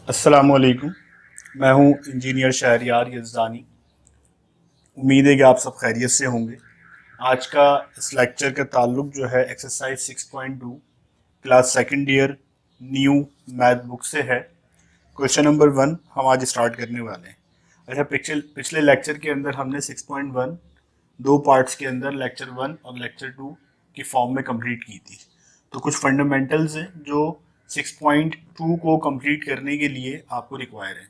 अस्सलामुअलैकुम। मैं हूं इंजीनियर शहरियार यज़दानी। उम्मीद है कि आप सब खैरियत से होंगे। आज का इस लेक्चर का ताल्लुक जो है exercise 6.2 class second year new math book से है। क्वेश्चन नंबर 1 हम आज स्टार्ट करने वाले हैं। अच्छा, पिछले लेक्चर के अंदर हमने 6.1 दो पार्ट्स के अंदर लेक्चर 1 और लेक्चर 2 की फॉर्म में कंप्लीट की थी। तो कुछ फंडामेंटल्स हैं जो 6.2 को कंप्लीट करने के लिए आपको रिक्वायर है।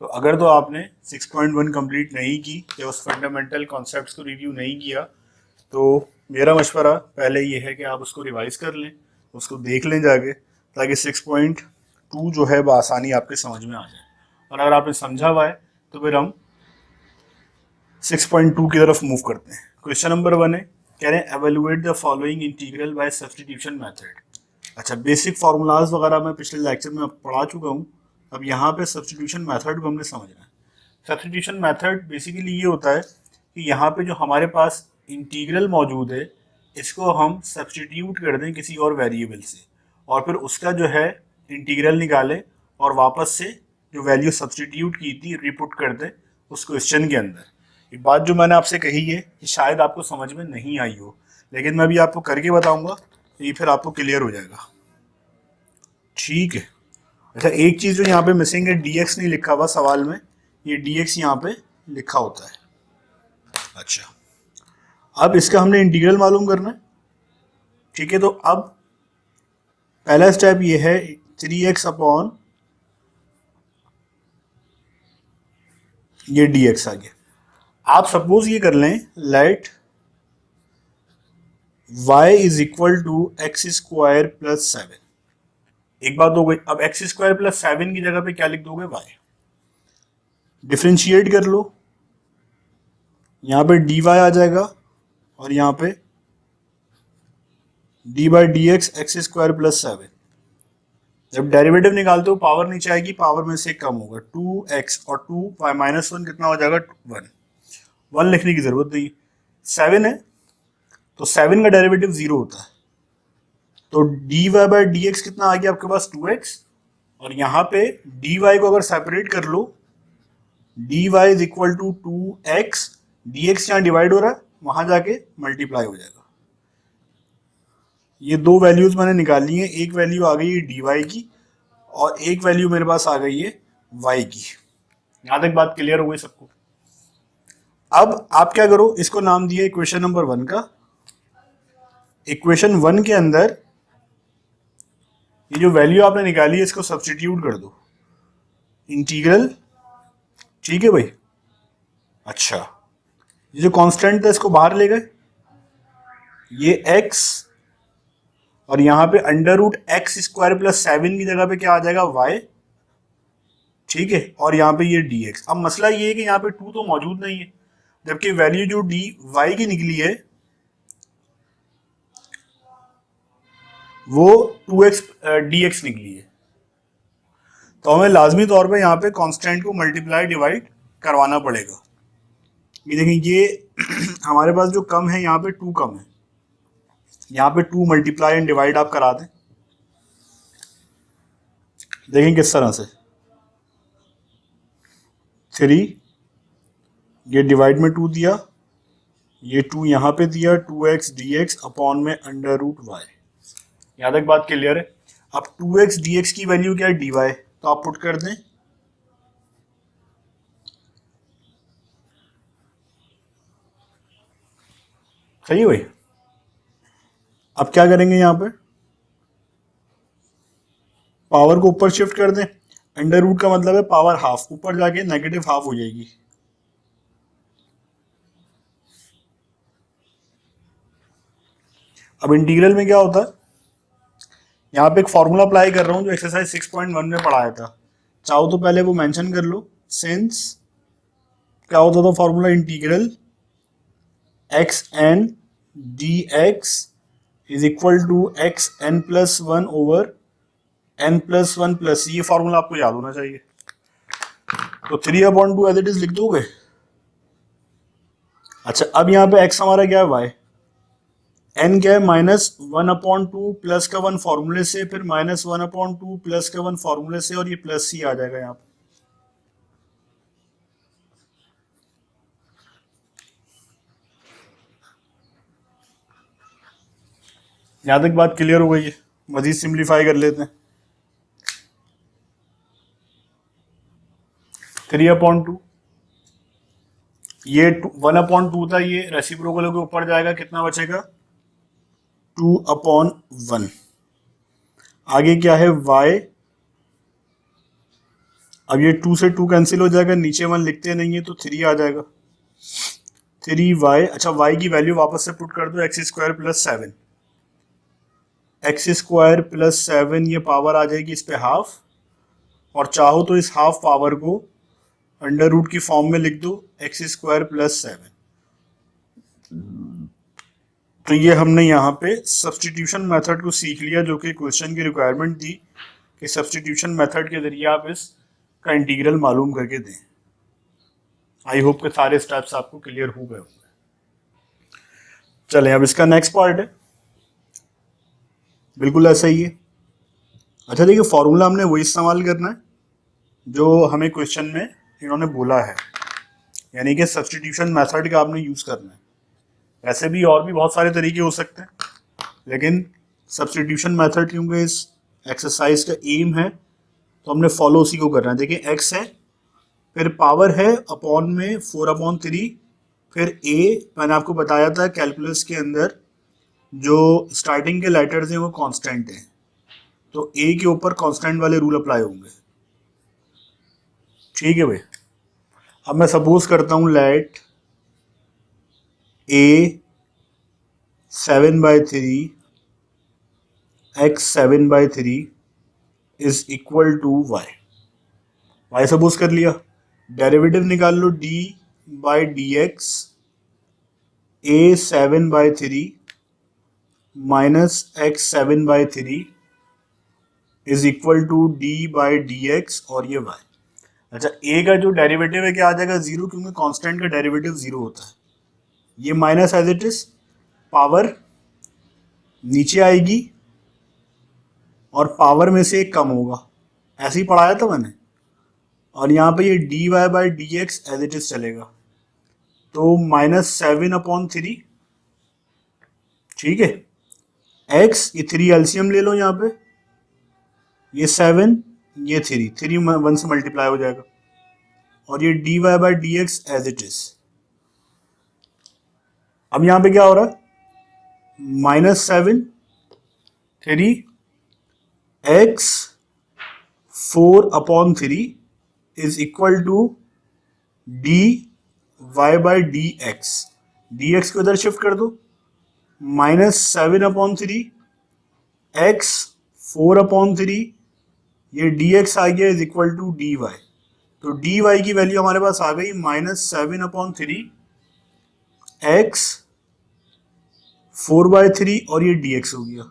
तो अगर तो आपने 6.1 कंप्लीट नहीं की या उस फंडामेंटल कॉन्सेप्ट्स को रिव्यू नहीं किया, तो मेरा मशवरा पहले ये है कि आप उसको रिवाइज कर लें, उसको देख लें जाके, ताकि 6.2 जो है बआसानी आपके समझ में आ जाए। और अगर आपने समझा हुआ है तो फिर हम 6.2 की तरफ मूव करते हैं। क्वेश्चन नंबर 1 है, कह रहे हैं evaluate the following integral by substitution method. अच्छा, बेसिक फार्मूलाज वगैरह मैं पिछले लेक्चर में पढ़ा चुका हूँ। अब यहाँ पे सब्स्टिट्यूशन मेथड को हमने समझना है। सब्स्टिट्यूशन मेथड बेसिकली ये होता है कि यहाँ पे जो हमारे पास इंटीग्रल मौजूद है, इसको हम सब्स्टिट्यूट कर दें किसी और वेरिएबल से, और फिर उसका जो है इंटीग्रल निकालें और वापस से जो वैल्यू सब्स्टिट्यूट की थी रिपुट कर दें उस क्वेश्चन के अंदर। ये बात जो मैंने आपसे कही है कि शायद आपको समझ में नहीं आई हो, लेकिन मैं भी आपको करके बताऊंगा तो ये फिर आपको क्लियर हो जाएगा। ठीक है। अच्छा, एक चीज़ जो यहाँ पे मिसिंग है, dx नहीं लिखा हुआ सवाल में, ये dx यहाँ पे लिखा होता है। अच्छा, अब इसका हमने इंटीग्रल मालूम करना है। ठीक है, तो अब पहला स्टेप ये है 3x अपॉन ये dx आ गया। आप सपोज ये कर लें, let y is equal to x square plus 7। एक बात हो गई। अब एक्स स्क्वायर प्लस 7 की जगह पे क्या लिख दोगे, y। डिफ्रेंशिएट कर लो, यहाँ पे dy आ जाएगा और यहाँ पे D by d x square plus 7। जब डेरिवेटिव निकालते हो पावर नीचे आएगी, पावर में से कम होगा 2x और 2 माइनस 1 कितना हो जाएगा, 1। 1 लिखने की जरूरत नहीं, 7 है तो 7 का डेरिवेटिव 0 होता है। तो d y by d x कितना आ गया आपके पास, 2x। और यहाँ पे डी वाई को अगर सेपरेट कर लो, d y is equal to 2x, d x यहाँ डिवाइड हो रहा है, वहां जाके मल्टीप्लाई हो जाएगा। ये दो वैल्यूज मैंने निकाली है, एक वैल्यू आ गई है डी वाई की और एक वैल्यू मेरे पास आ गई है y की। यहां तक बात क्लियर हो गई सबको। अब आप क्या करो, इसको नाम दिया इक्वेशन नंबर 1 का। इक्वेशन 1 के अंदर ये जो वैल्यू आपने निकाली है इसको सब्स्टिट्यूट कर दो, इंटीग्रल। ठीक है भाई। अच्छा, ये जो कांस्टेंट था इसको बाहर ले गए, ये x, और यहाँ पे under root x square plus 7 की जगह पे क्या आ जाएगा, y। ठीक है, और यहाँ पे ये dx। अब मसला ये है कि यहाँ पे 2 तो मौजूद नहीं है, जबकि वैल्यू जो डी वाई की निकली है वो 2x dx निकली है। तो हमें लाजमी तौर पे यहाँ पे कांस्टेंट को मल्टीप्लाई डिवाइड करवाना पड़ेगा। ये देखिए, ये हमारे पास जो कम है यहाँ पे 2 कम है, यहाँ पे 2 मल्टीप्लाई एंड डिवाइड आप करा दें। देखें किस तरह से, 3, ये डिवाइड में 2 दिया, ये 2 यहाँ पे दिया, 2x dx अपॉन में अंडर रूट वाई। यहाँ तक बात क्लियर है। अब 2x dx की वैल्यू क्या है, dy, तो आप पुट कर दें। सही है भाई। अब क्या करेंगे, यहाँ पे पावर को ऊपर शिफ्ट कर दें। अंडर रूट का मतलब है पावर हाफ, ऊपर जाके नेगेटिव हाफ हो जाएगी। अब इंटीग्रल में क्या होता है, यहाँ पे एक फॉर्मूला अप्लाई कर रहा हूँ जो एक्सरसाइज 6.1 में पढ़ाया था। चाहो तो पहले वो मेंशन कर लो। सिंस क्या होता था formula, integral x n d x is equal to x n plus 1 over n plus 1 plus, ये फॉर्मूला आपको याद होना चाहिए। तो 3/2 एज इट इज लिख दोगे। अच्छा, अब यहाँ पे x हमारा क्या है, y। एन क्या है, -1/2 प्लस का 1 फॉर्मूले से, फिर -1/2 प्लस का 1 फॉर्मूले से, और ये प्लस सी आ जाएगा यहाँ पे। यहाँ तक बात क्लियर हो गई है? मजीद सिंप्लीफाई कर लेते हैं। 3/2, ये 1/2 था, ये रेसिप्रोकल के ऊपर जाएगा, कितना बचेगा 2/1। आगे क्या है y, अब ये 2 से 2 कैंसिल हो जाएगा, नीचे 1 लिखते नहीं है तो 3 आ जाएगा, 3y। अच्छा y की वैल्यू वापस से पुट कर दो, x² + 7, x² + 7, ये पावर आ जाएगी इस पे हाफ, और चाहो तो इस हाफ पावर को अंडर रूट की फॉर्म में लिख दो, x² + 7। तो ये हमने यहाँ पे सब्स्टिट्यूशन मेथड को सीख लिया, जो कि क्वेश्चन की रिक्वायरमेंट थी कि सब्स्टिट्यूशन मेथड के जरिए आप इसका इंटीग्रल मालूम करके दें। आई होप के सारे स्टेप्स आपको क्लियर हो गए होंगे। चलें अब इसका नेक्स्ट पार्ट है, बिल्कुल ऐसा ही है। अच्छा देखिए, फॉर्मूला हमने वही इस्तेमाल करना है जो हमें क्वेश्चन में इन्होंने बोला है, यानी कि सब्स्टिट्यूशन मेथड का आपने यूज़ करना है। ऐसे भी और भी बहुत सारे तरीके हो सकते हैं, लेकिन सब्स्टिट्यूशन मेथड क्योंकि इस एक्सरसाइज का एम है तो हमने फॉलो उसी को करना है। देखिए x है, फिर पावर है अपॉन में 4/3, फिर a, मैंने आपको बताया था कैलकुलस के अंदर जो स्टार्टिंग के लेटर्स हैं वो कांस्टेंट हैं, तो a के ऊपर कांस्टेंट वाले रूल अप्लाई होंगे। ठीक है भाई, अब मैं सपोज करता हूँ let a 7/3 x 7/3 is equal to y suppose कर लिया। डेरिवेटिव निकाल लो, d/dx a 7/3 minus x 7/3 is equal to d/dx और ये y। अच्छा a का जो डेरिवेटिव है क्या आ जाएगा 0, क्योंकि कांस्टेंट का डेरिवेटिव 0 होता है। ये minus as it is, power नीचे आएगी और पावर में से एक कम होगा, ऐसे ही पढ़ाया था मैंने। और यहाँ पे ये dy/dx एज इट इज चलेगा, तो -7/3। ठीक है, x ये 3 एलसीएम ले लो, यहाँ पे ये 7 ये 3 1 से मल्टीप्लाई हो जाएगा, और ये dy/dx एज इट इज। अब यहाँ पे क्या हो रहा है, -7 3 x 4/3 is equal to dy/dx। dx को इधर शिफ्ट कर दो, -7/3 x 4/3, ये dx आ गया इज इक्वल टू dy। तो dy की वैल्यू हमारे पास आ गई -7/3 x 4/3, और ये dx हो गया।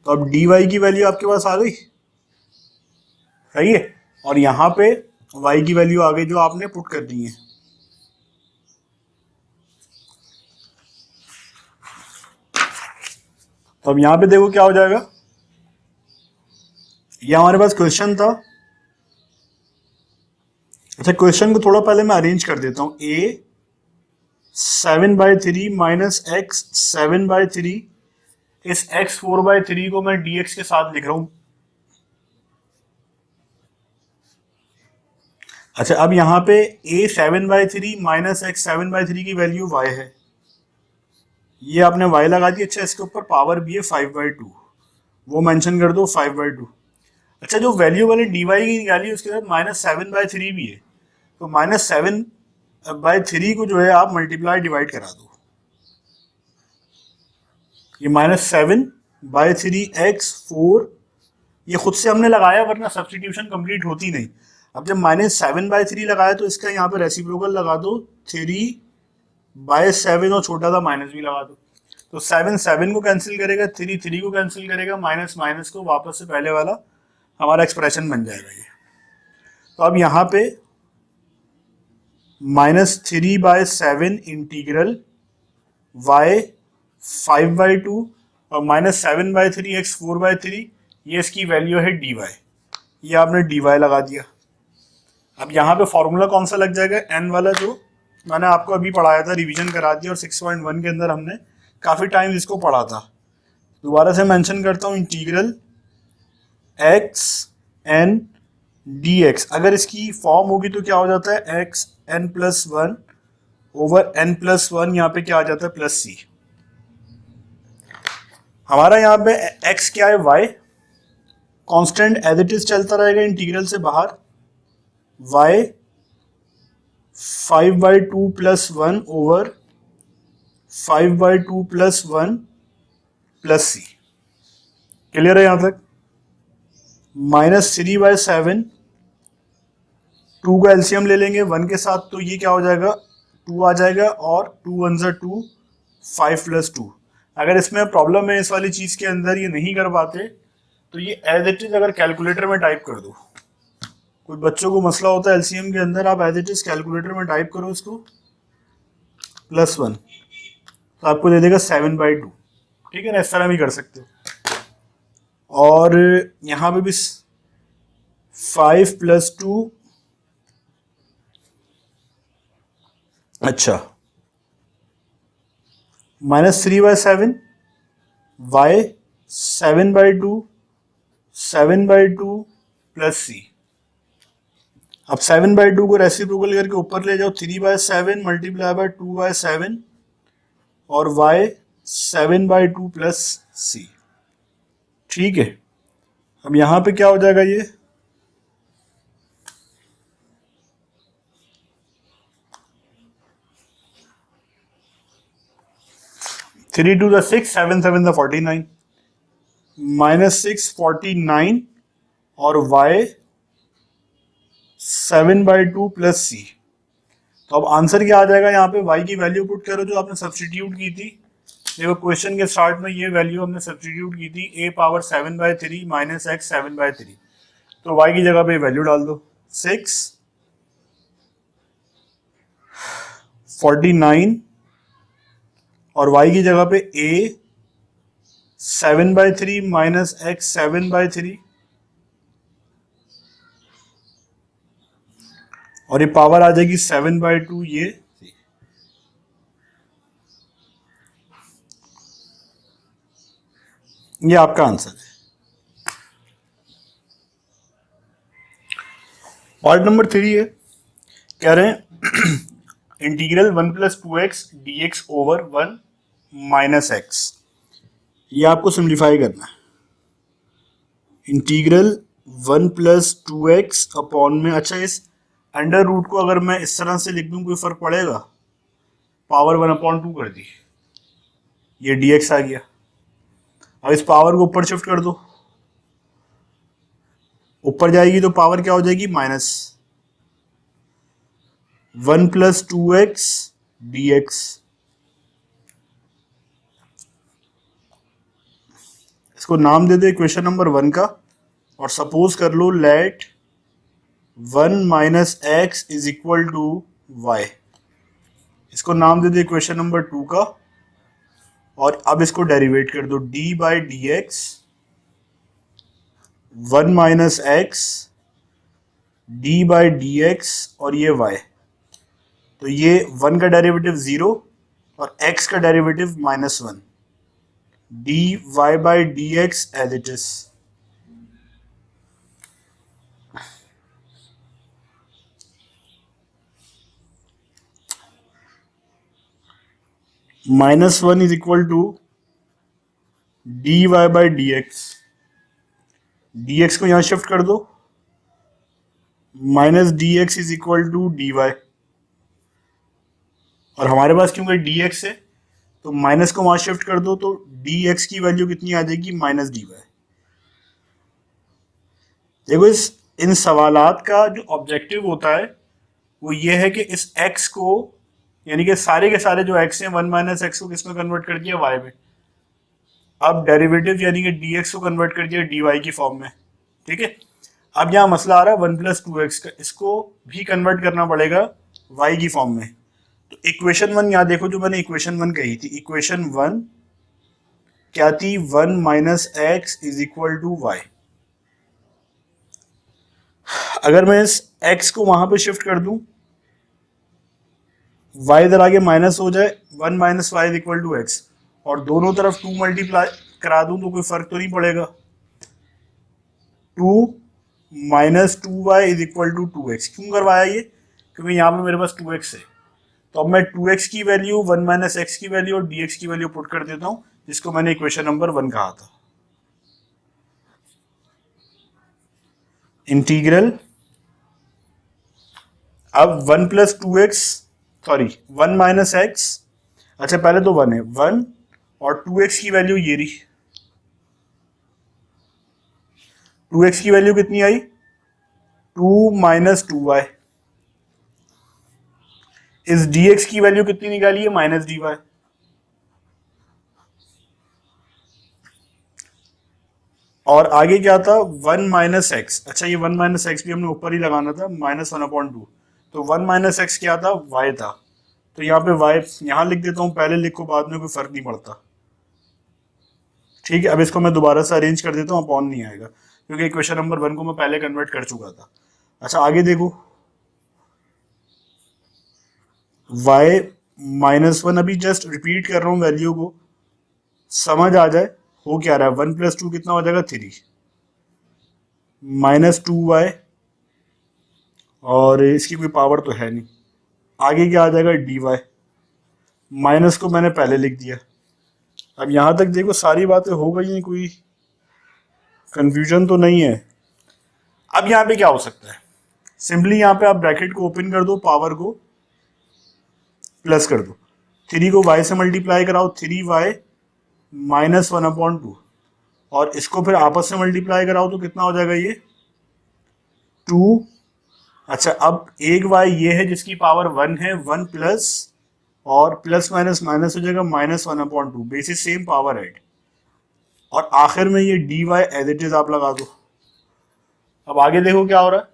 तो अब dy की वैल्यू आपके पास आ गई, सही है, और यहाँ पे y की वैल्यू आ गई जो आपने पुट कर दी है। तो अब यहाँ पे देखो क्या हो जाएगा, ये हमारे पास क्वेश्चन था। अच्छा क्वेश्चन को थोड़ा पहले मैं अरेंज कर देता हूँ, a 7/3 माइनस x 7/3, इस x 4/3 को मैं dx के साथ लिख रहा हूं। अच्छा अब यहाँ पे a 7/3 माइनस x 7/3 की वैल्यू y है, ये आपने y लगा दी। अच्छा इसके ऊपर पावर भी है 5/2, वो मेंशन कर दो 5/2। अच्छा जो वैल्यू वाले dy की निकाली उसके साथ -7/3 भी है, तो -7/3 को जो है आप मल्टीप्लाई डिवाइड करा दो, ये -7/3 x 4, ये खुद से हमने लगाया वरना सब्स्टिट्यूशन कंप्लीट होती नहीं। अब जब -7/3 लगाया तो इसका यहाँ पे रेसिप्रोकल लगा दो 3/7, और छोटा सा माइनस भी लगा दो, तो 7 7 को कैंसिल करेगा, 3 3 को कैंसिल करेगा, माइनस माइनस को वापस से पहले वाला हमारा एक्सप्रेशन बन जाएगा ये। तो अब यहाँ पे -3/7 इंटीग्रल y 5/2 और -7/3 x 4/3, ये इसकी वैल्यू है dy। ये आपने dy लगा दिया। अब यहाँ पे फॉर्मूला कौन सा लग जाएगा, n वाला, जो मैंने आपको अभी पढ़ाया था, रिवीजन करा दिया, और 6.1 के अंदर हमने काफ़ी टाइम इसको पढ़ा था। दोबारा से मेंशन करता हूँ, इंटीग्रल x n dx। अगर इसकी फॉर्म होगी तो क्या हो जाता है, x n+1 ओवर n+1, यहाँ पे क्या आ जाता है, +c। हमारा यहाँ पे x क्या है, y constant as it is चलता रहेगा इंटीग्रल से बाहर, y 5/2 + 1 ओवर 5/2 + 1 + c। क्लियर है यहाँ तक? -3/7, 2 का एलसीएम ले लेंगे 1 के साथ, तो ये क्या हो जाएगा, 2 आ जाएगा, और 2 1 ज़ा 2, 5 + 2। अगर इसमें प्रॉब्लम है इस वाली चीज़ के अंदर, ये नहीं कर पाते, तो ये एज इट इज अगर कैलकुलेटर में टाइप कर दो। कोई बच्चों को मसला होता है एलसीएम के अंदर, आप एज इट इज कैलकुलेटर में टाइप करो इसको, +1, तो आपको दे देगा 7/2। ठीक है ना, इस तरह भी कर सकते हो। और यहाँ पे भी 5 + 2, अच्छा, -3/7, y 7/2, 7/2 + c। अब 7/2 को रेसिप्रोकल करके ऊपर ले जाओ, 3/7 × 2/7, और y 7/2 + c। ठीक है, अब यहाँ पे क्या हो जाएगा, ये 3 2 6, 7 7 49, -649, और y 7/2 + c। तो अब आंसर क्या आ जाएगा, यहाँ पे y की वैल्यू पुट करो जो आपने सब्सटीट्यूट की थी। देखो क्वेश्चन के स्टार्ट में ये वैल्यू हमने सब्सटीट्यूट की थी, a पावर 7/3 - x 7/3, तो y की जगह पे वैल्यू डाल दो, 6 49, और y की जगह पे a 7/3 - x 7/3, और ये पावर आ जाएगी 7/2, ये आपका आंसर है। पार्ट नंबर 3 है, कह रहे हैं integral 1 + 2x dx over 1 - x। ये आपको सिंप्लीफाई करना है। इंटीग्रल 1 + 2x अपॉन में, अच्छा, इस अंडर रूट को अगर मैं इस तरह से लिख दूं कोई फर्क पड़ेगा, पावर 1/2 कर दी, ये dx आ गया। अब इस पावर को ऊपर शिफ्ट कर दो, ऊपर जाएगी तो पावर क्या हो जाएगी, -1 + 2x dx। इसको नाम दे दो इक्वेशन नंबर 1 का, और सपोज कर लो लेट 1 - x = y। इसको नाम दे दो इक्वेशन नंबर 2 का, और अब इसको डेरिवेट कर दो, d/dx 1 - x d/dx, और ये y, तो ये 1 का डेरिवेटिव 0 और x का derivative -1, dy/dx as it is. -1 = dy/dx, dx को यहां शिफ्ट कर दो, -dx = dy, और हमारे पास क्योंकि dx है तो माइनस को वहां शिफ्ट कर दो, तो dx की वैल्यू कितनी आ जाएगी, -dy। देखो इन सवालात का जो ऑब्जेक्टिव होता है वो ये है कि इस x को, यानी कि सारे के सारे जो x हैं 1 - x को किस में कन्वर्ट कर दिया, y में। अब डेरिवेटिव यानी कि dx को कन्वर्ट कर दिया dy की फॉर्म में। ठीक है, अब यहाँ मसला आ रहा है 1 + 2x का, इसको भी कन्वर्ट करना पड़ेगा y की फॉर्म में। तो इक्वेशन 1 यहाँ देखो, जो मैंने इक्वेशन 1 कही थी, इक्वेशन 1 क्या थी 1 minus x is equal to y. अगर मैं इस x को वहां पे शिफ्ट कर दूं, y इधर आगे माइनस हो जाए, 1 minus y is equal to x, और दोनों तरफ 2 मल्टीप्लाई करा दूं तो कोई फर्क तो नहीं पड़ेगा। 2 minus 2y is equal to 2x। क्यों करवाया ये? क्योंकि यहाँ पे मेरे पास 2x है। तो अब मैं 2x की वैल्यू, 1 माइनस एक्स की वैल्यू और dx की वैल्यू पुट कर देता हूँ, जिसको मैंने इक्वेशन नंबर 1 कहा था। इंटीग्रल, अब 1 plus 2x, sorry 1 minus x, अच्छा पहले तो 1 है, 1 और 2x की वैल्यू ये रही। 2x की वैल्यू कितनी आई? 2 माइनस 2y। इस dx की वैल्यू कितनी निकाली है? Minus dy। और आगे क्या था? 1 माइनस एक्स। अच्छा ये 1 माइनस एक्स भी हमने ऊपर ही लगाना था, माइनस 1/2। तो 1 माइनस एक्स क्या था? y था। तो यहाँ पे y यहाँ लिख देता हूँ, पहले लिखो बाद में कोई फर्क नहीं पड़ता। ठीक है, अब इसको मैं दोबारा से अरेंज कर देता हूँ, अपॉन नहीं आएगा क्योंकि इक्वेशन नंबर 1 को मैं पहले कन्वर्ट कर चुका था। अच्छा आगे देखो, y माइनस 1, अभी जस्ट रिपीट कर रहा हूँ वैल्यू को, समझ आ जाए हो क्या रहा है। 1 प्लस 2 कितना हो जाएगा? 3 माइनस 2y, और इसकी कोई पावर तो है नहीं। आगे क्या आ जाएगा? dy। माइनस को मैंने पहले लिख दिया। अब यहां तक देखो सारी बातें हो गई हैं, कोई कंफ्यूजन तो नहीं है। अब यहाँ पे क्या हो सकता है? सिंपली यहाँ पे आप ब्रैकेट को ओपन कर दो, पावर को प्लस कर दो, 3 को y से मल्टीप्लाई कराओ, 3y माइनस 1/2, और इसको फिर आपस में मल्टीप्लाई कराओ तो कितना हो जाएगा? ये 2। अच्छा अब एक y ये है जिसकी पावर 1 है, 1 प्लस, और प्लस माइनस माइनस हो जाएगा, minus 1/2, basis same power add, और आखिर में ये dy एज इट इज आप लगा दो। अब आगे देखो क्या हो रहा है,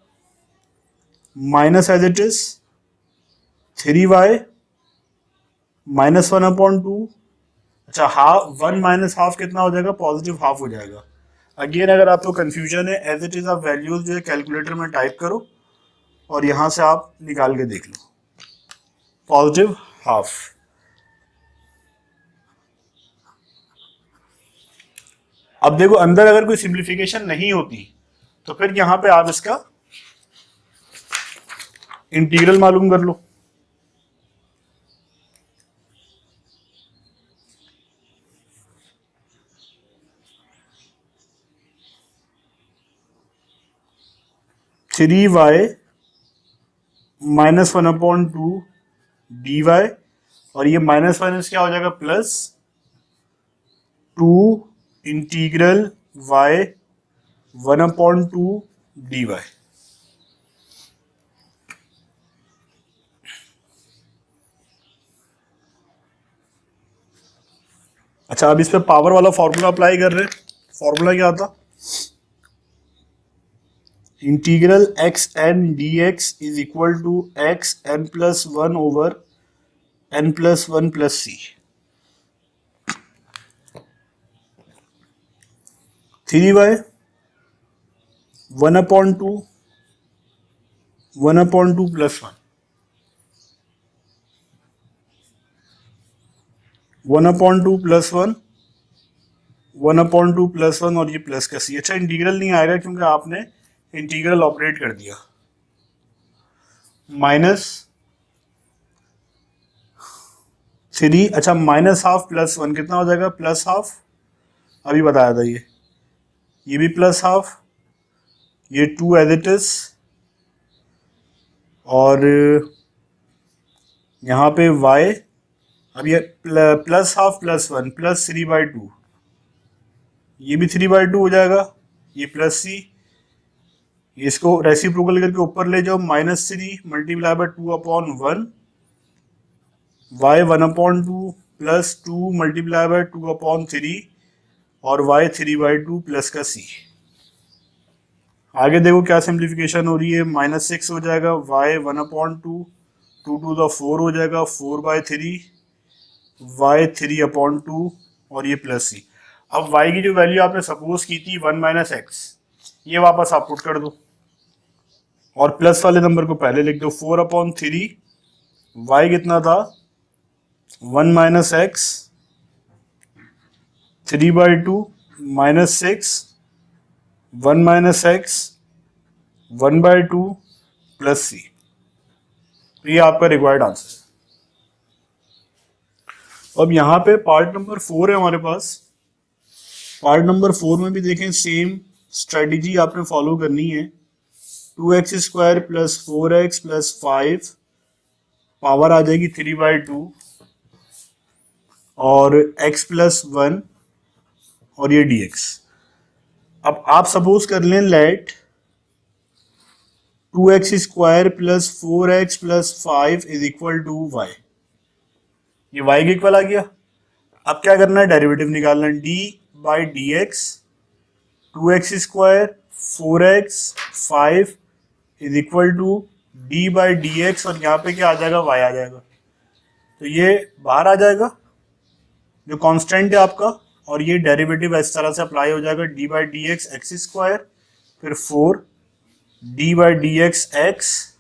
minus as it is 3y minus 1/2। अच्छा हाफ, 1 माइनस हाफ कितना हो जाएगा? पॉजिटिव हाफ हो जाएगा। अगेन अगर आपको कंफ्यूजन है, एज इट इज आप वैल्यूज जो है कैलकुलेटर में टाइप करो और यहां से आप निकाल के देख लो, पॉजिटिव हाफ। अब देखो अंदर अगर कोई सिंप्लीफिकेशन नहीं होती तो फिर यहां पे आप इसका इंटीग्रल मालूम कर लो। थ्री वाई माइनस 1/2 dy, और ये माइनस माइनस क्या हो जाएगा? Plus 2 integral y 1/2 dy। अच्छा अब इस पे पावर वाला फॉर्मूला अप्लाई कर रहे हैं। फॉर्मूला क्या था? Integral x n d x is equal to x n plus 1 over n plus 1 plus c. 3y 1/2 plus 1 1/2 plus 1 1/2 plus 1, और ये प्लस का सी। अच्छा इंटीग्रल नहीं आएगा क्योंकि आपने इंटीग्रल ऑपरेट कर दिया। माइनस 3, अच्छा माइनस हाफ प्लस 1 कितना हो जाएगा? प्लस हाफ, अभी बताया था ये भी प्लस हाफ, ये 2 एज इट इज, और यहाँ पे y, अब ये प्लस हाफ प्लस 1 प्लस 3/2, ये भी 3/2 हो जाएगा, ये प्लस सी, इसको रेसिप्रोकल करके ऊपर ले जाओ, -3 multiply by 2/1, y 1/2 plus 2 multiply by 2/3, और y 3/2 प्लस का c। आगे देखो क्या सिंप्लीफिकेशन हो रही है, -6 हो जाएगा, y 1/2 2 to the 4 हो जाएगा, 4/3 y 3/2, और ये प्लस सी। अब y की जो वैल्यू आपने सपोज की थी 1 माइनस एक्स, ये वापस आप पुट कर दो और प्लस वाले नंबर को पहले लिख दो। 4/3 y कितना था 1 minus x 3/2 minus 6 1 minus x 1/2 plus c. तो ये आपका रिक्वायर्ड आंसर है। अब यहाँ पे पार्ट नंबर 4 है हमारे पास। पार्ट नंबर 4 में भी देखें सेम स्ट्रेटेजी आपने फॉलो करनी है। 2x² plus 4x plus 5 power आ जाएगी 3/2 और x प्लस 1 और ये dx। अब आप सपोज कर लें let 2x² plus 4x plus 5 is equal to y। ये y के इक्वल आ गया। अब क्या करना है, डेरिवेटिव निकालना है। d by d x 2x² 4x 5 is equal to d by d x और यहाँ पे क्या आ जाएगा y आ जाएगा। तो ये बाहर आ जाएगा जो कांस्टेंट है आपका, और ये डेरिवेटिव इस तरह से अप्लाई हो जाएगा। d by d x x² फिर 4 d by d x x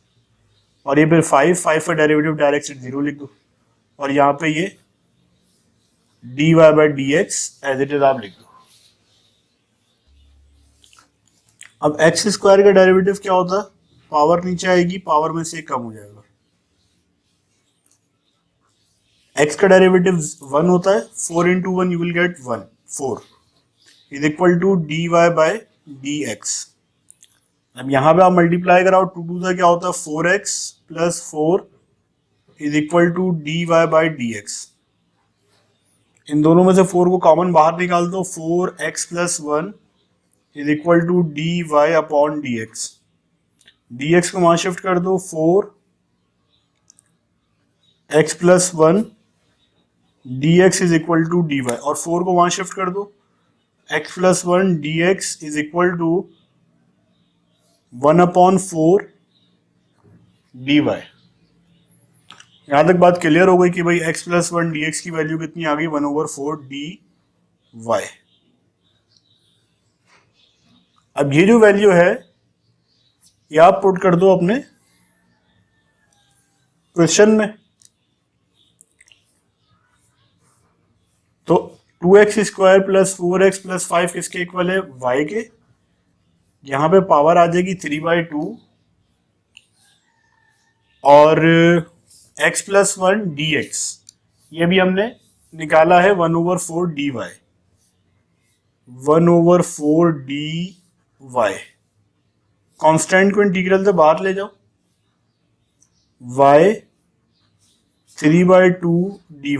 और ये फिर 5 का डेरिवेटिव डायरेक्ट 0 लिख दो और यहाँ पे ये dy by d x as it is आप लिख दो। अब x² का डेरिवेटिव क्या होता है, पावर नीचे आएगी, पावर में से कम हो जाएगा। x का डेरिवेटिव 1 होता है, 4 into 1 you will get 1 4 is equal to dy by d x. अब यहाँ पे आप मल्टीप्लाई कराओ, 2 का क्या होता है 4x plus 4 is equal to dy by d x. इन दोनों में से 4 को कॉमन बाहर निकाल दो, 4x plus 1 is equal to dy upon d x. D x को वहां शिफ्ट कर दो, 4x plus 1 d x is equal to dy और 4 को वहां शिफ्ट कर दो, x plus 1 d x is equal to 1/4 dy। यहां तक बात क्लियर हो गई कि भाई x प्लस 1 डी एक्स की वैल्यू कितनी आ गई 1/4 dy। अब ये जो वैल्यू है ये आप पुट कर दो अपने क्वेश्चन में। तो 2x² प्लस 4x प्लस 5 किसके इक्वल है, y के। यहां पे पावर आ जाएगी 3/2 और x प्लस 1 dx, ये भी हमने निकाला है 1/4 dy। 1/4 dy, कांस्टेंट को इंटीग्रल से बाहर ले जाओ, y 3/2 dy।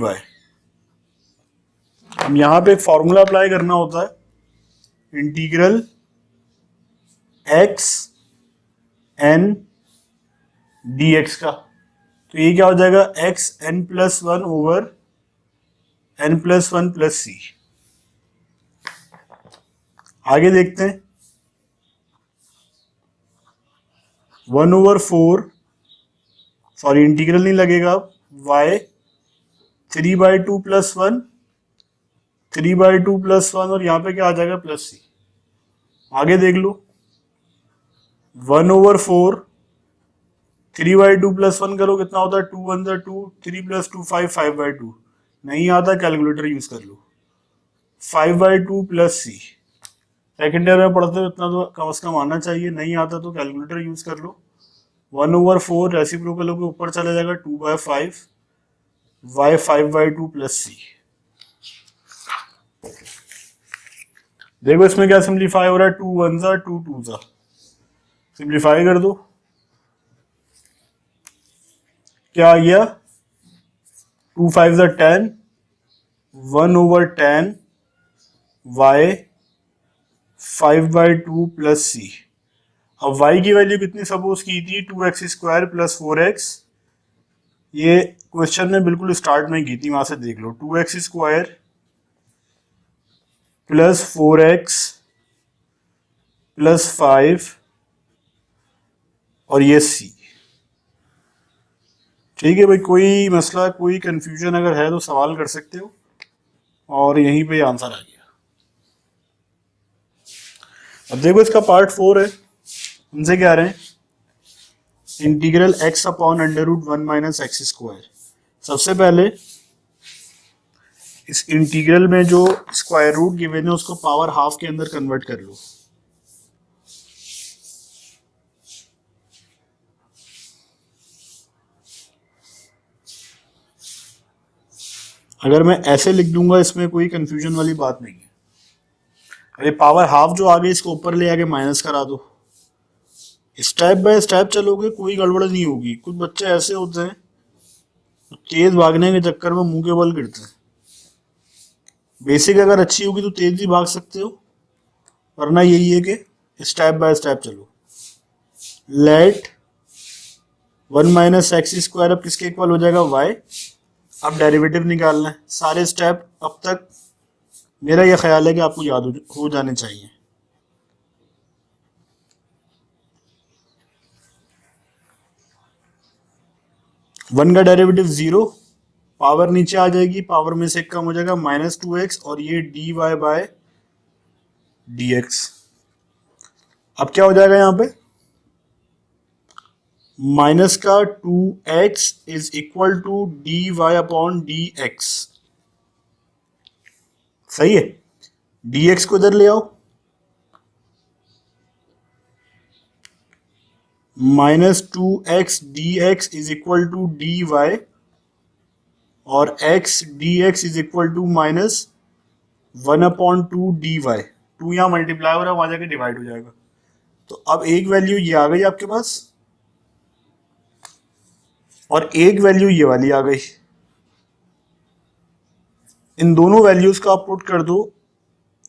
अब यहां पे एक फॉर्मूला अप्लाई करना होता है, इंटीग्रल x n dx का। तो ये क्या हो जाएगा x n plus 1 over n plus 1 plus c. आगे देखते हैं, 1/4 सॉरी इंटीग्रल नहीं लगेगा, y 3/2 प्लस 1 3/2 प्लस 1 और यहाँ पे क्या आ जाएगा प्लस सी। आगे देख लो, 1/4 3/2 प्लस 1 करो कितना होता है 2 1 2 3 प्लस 2 5 5/2। नहीं आता कैलकुलेटर यूज कर लो, 5/2 प्लस सी। सेकेंड ईयर में पढ़ते हो इतना तो कम से कम आना चाहिए, नहीं आता तो कैलकुलेटर यूज कर लो। 1/4 रेसिप्रोकल होकर ऊपर चला जाएगा 2/5 y 5/2 प्लस सी। देखो इसमें क्या सिंप्लीफाई हो रहा है, 2 1 2 2 सिंप्लीफाई कर दो, क्या आ गया 2 5 10 1/10 y 5/2 प्लस सी। अब y की वैल्यू कितनी सपोज की थी 2x² प्लस 4x। ये क्वेश्चन में बिल्कुल स्टार्ट में की थी, वहां से देख लो, 2x² प्लस 4x प्लस 5 और ये c। ठीक है भाई, कोई मसला कोई कंफ्यूजन अगर है तो सवाल कर सकते हो और यहीं पे आंसर आ गया। अब देखो इसका पार्ट 4 है, उनसे क्या रहे हैं integral x upon under root 1 minus x square. सबसे पहले इस इंटीग्रल में जो स्क्वायर रूट गिवन है उसको पावर हाफ के अंदर कन्वर्ट कर लो। अगर मैं ऐसे लिख दूंगा इसमें कोई कंफ्यूजन वाली बात नहीं है। अरे पावर हाफ जो आगे इसको ऊपर ले आके माइनस करा दो, स्टेप बाय स्टेप चलोगे कोई गड़बड़ नहीं होगी। कुछ बच्चे ऐसे होते हैं तेज भागने के चक्कर में मुंह के बल गिरते हैं। बेसिक अगर अच्छी होगी तो तेज भी भाग सकते हो, वरना यही है कि स्टेप बाय स्टेप चलो। लेट 1 माइनस एक्स स्क्वायर अब किसके इक्वल हो जाएगा y। अब डेरिवेटिव निकालना है। सारे स्टेप अब तक मेरा यह ख्याल है कि आपको याद हो जाने चाहिए। वन का डेरिवेटिव 0, पावर नीचे आ जाएगी, पावर में से कम हो जाएगा -2x और ये dy बाय dx। अब क्या हो जाएगा यहाँ पे माइनस का 2x is equal to dy upon dx। सही है, dx को इधर ले आओ, -2x dx is equal to dy और x dx is equal to -1 upon 2 dy। 2 यहाँ मल्टीप्लाई हो रहा है, वहां जाके डिवाइड हो जाएगा। तो अब एक वैल्यू ये आ गई आपके पास और एक वैल्यू ये वाली आ गई। इन दोनों वैल्यूज का आप पुट कर दो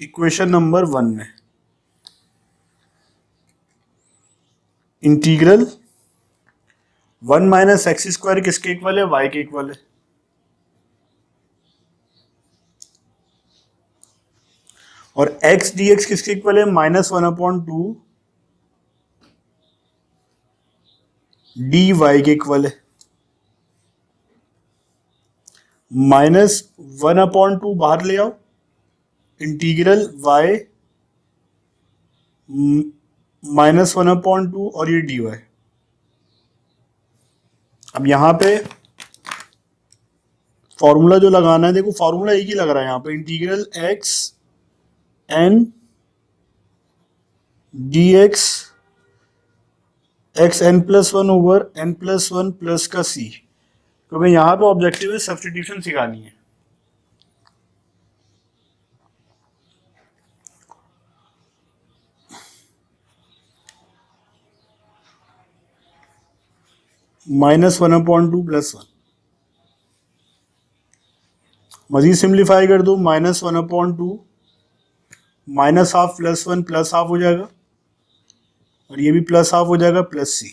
इक्वेशन नंबर 1 में। इंटीग्रल 1 माइनस एक्स स्क्वायर किसके इक्वल है, y के इक्वल है। और x dx किसके इक्वल है, -1 अपॉन 2 dy के इक्वल है। -1 अपॉन 2 बाहर ले आओ, इंटीग्रल y -1 अपॉन 2 और ये dy। अब यहां पे फॉर्मूला जो लगाना है, देखो फॉर्मूला एक ही लग रहा है यहाँ पे, integral x n dx x n plus 1 over n plus 1 plus का c। क्योंकि यहाँ पे ऑब्जेक्टिव है सब्स्टिट्यूशन सिखानी है। -1 अपॉन 2 प्लस 1, मजीद सिंप्लीफाई कर दो, -1 upon 2 minus half plus 1 plus half हो जाएगा और ये भी प्लस हाफ हो जाएगा प्लस c।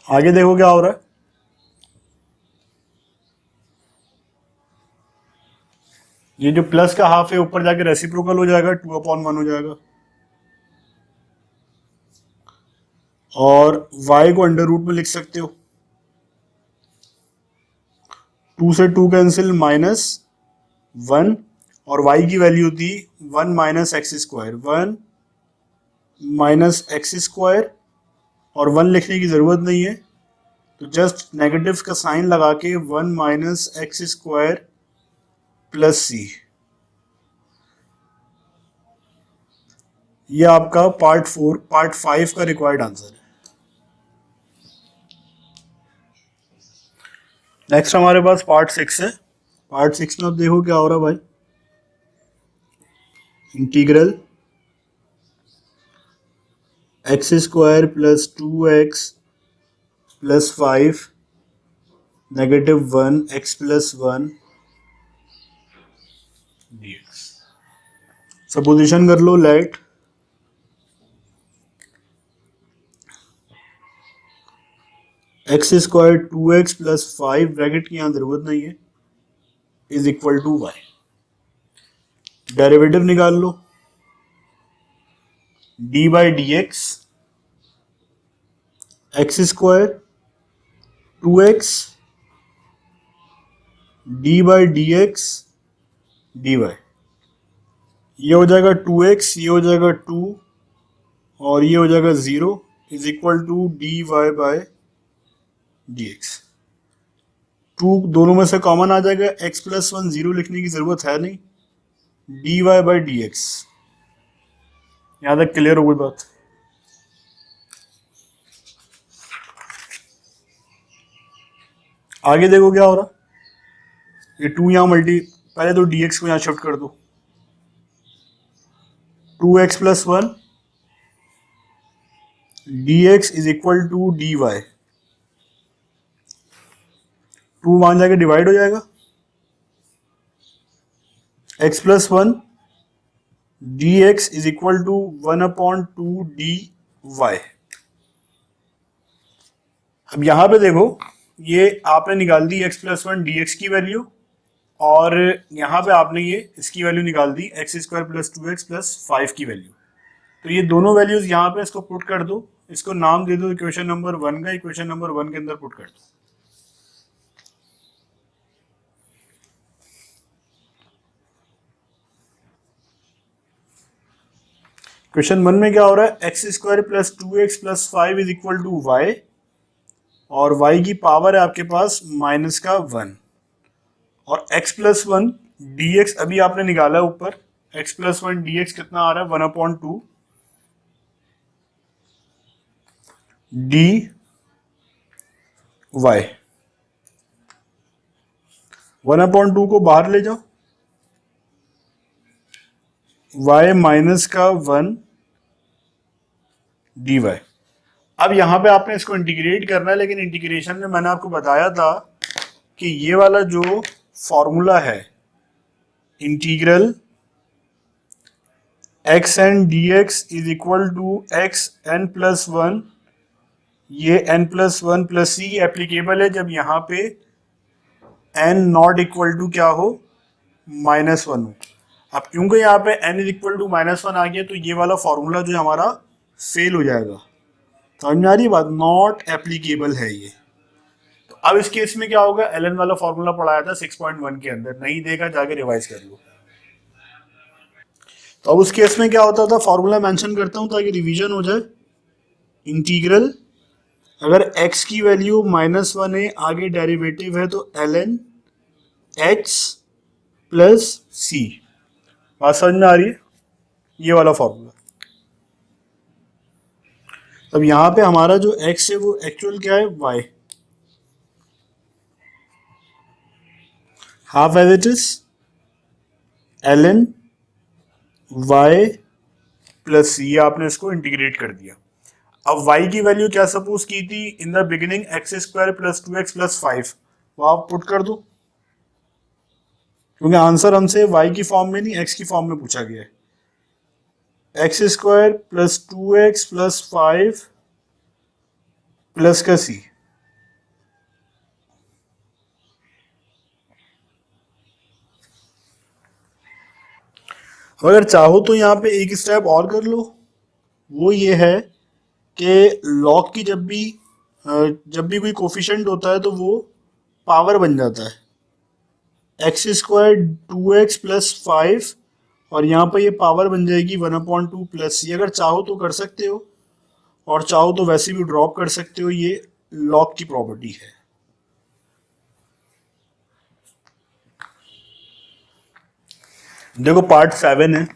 आगे देखो क्या हो रहा है, ये जो प्लस का हाफ है ऊपर जाके रेसिप्रोकल हो जाएगा, 2/1 हो जाएगा और y को अंडर रूट में लिख सकते हो। 2 से 2 कैंसिल -1 और y की वैल्यू थी 1 minus x square, 1 minus x square और 1 लिखने की ज़रूरत नहीं है, तो जस्ट नेगेटिव का साइन लगा के 1 माइनस एक्स स्क्वायर प्लस सी। ये आपका पार्ट 5 का रिक्वायर्ड आंसर है। नेक्स्ट हमारे पास पार्ट 6 है। पार्ट 6 में अब देखो क्या हो रहा है भाई, integral x square plus 2x plus 5 -1 x plus 1 dx। Supposition कर लो, let x square 2x plus 5 bracket की यहाँ जरूरत नहीं है is equal to y। Derivative निकाल लो, d by d x x square 2x d by d x d y, ये हो जाएगा 2x, ये हो जाएगा 2 और ये हो जाएगा 0 is equal to d y by d x. 2 दोनों में से कॉमन आ जाएगा, x प्लस 1 0 लिखने की जरूरत है नहीं, d y by d x. यहां तक क्लियर हो गई बात? आगे देखो क्या हो रहा, ये 2 यहां मल्टी, पहले तो dx को यहां शिफ्ट कर दो, 2x plus 1 dx is equal to d y, 2 वहां जाके डिवाइड हो जाएगा, x plus 1 dx is equal to 1/2 d y. अब यहां पे देखो, ये आपने निकाल दी x प्लस 1 डी एक्स की वैल्यू, और यहाँ पे आपने ये इसकी वैल्यू निकाल दी x square plus 2x plus 5 की वैल्यू। तो ये दोनों वैल्यूज यहाँ पे इसको पुट कर दो, इसको नाम दे दो इक्वेशन नंबर 1 का, इक्वेशन नंबर 1 के अंदर पुट कर दो। क्वेश्चन 1 में क्या हो रहा है, x square plus 2x plus 5 is equal to y, और y की पावर है आपके पास माइनस का 1, और x प्लस 1 dx अभी आपने निकाला ऊपर, x प्लस 1 dx कितना आ रहा है 1/2 डी वाई। 1/2 को बाहर ले जाओ, y माइनस का 1 डी वाई। अब यहां पे आपने इसको इंटीग्रेट करना है, लेकिन इंटीग्रेशन में मैंने आपको बताया था कि ये वाला जो फॉर्मूला है integral x n d x is equal to x n plus 1, ये n plus 1 plus c applicable है जब यहाँ पे n नॉट इक्वल टू क्या हो, -1 हो। अब क्योंकि यहाँ पे n इज इक्वल टू -1 आ गया, तो ये वाला फॉर्मूला जो हमारा फेल हो जाएगा। समझ में आ रही बात? नॉट एप्लीकेबल है ये। तो अब इस केस में क्या होगा, एलन वाला फॉर्मूला पढ़ाया था 6.1 के अंदर, नहीं देखा जाके रिवाइज कर लो। तो अब उस केस में क्या होता था, फॉर्मूला मेंशन करता हूं ताकि रिवीजन हो जाए। इंटीग्रल, अगर x की वैल्यू -1 है, आगे डेरिवेटिव है, तो ln x प्लस सी। बात समझ में आ रही है? ये वाला फॉर्मूला। अब यहां पे हमारा जो x है वो एक्चुअल क्या है, y, half as it is ln y plus c, आपने इसको इंटीग्रेट कर दिया। अब y की वैल्यू क्या सपोज की थी in the beginning, x square plus 2x plus 5, वो आप पुट कर दो, क्योंकि आंसर हमसे y की फॉर्म में नहीं x की फॉर्म में पूछा गया है। X square plus 2x plus 5 plus का c। अगर चाहो तो यहाँ पे एक स्टेप और कर लो, वो ये है कि लॉग की जब भी कोई कोफिशिएंट होता है तो वो पावर बन जाता है। एक्स स्क्वायर 2x प्लस 5 और यहाँ पर ये पावर बन जाएगी 1/2 प्लस सी। अगर चाहो तो कर सकते हो, और चाहो तो वैसे भी ड्रॉप कर सकते हो, ये लॉग की प्रॉपर्टी है। देखो पार्ट 7 है,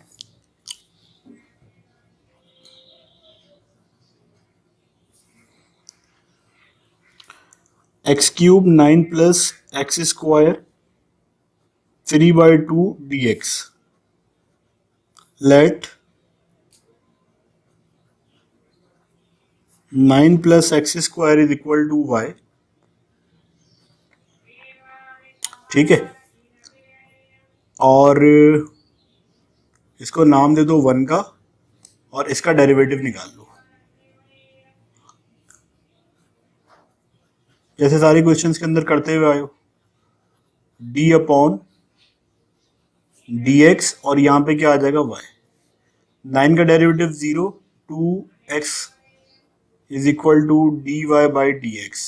x cube 9 plus x square 3/2 dx। Let 9 plus x square is equal to y. ठीक है, और इसको नाम दे दो 1 का, और इसका डेरिवेटिव निकाल लो, जैसे सारे क्वेश्चंस के अंदर करते हुए आयो। d अपॉन dx, और यहाँ पे क्या आ जाएगा y। 9 का derivative 0, 2x is equal to d y by d x.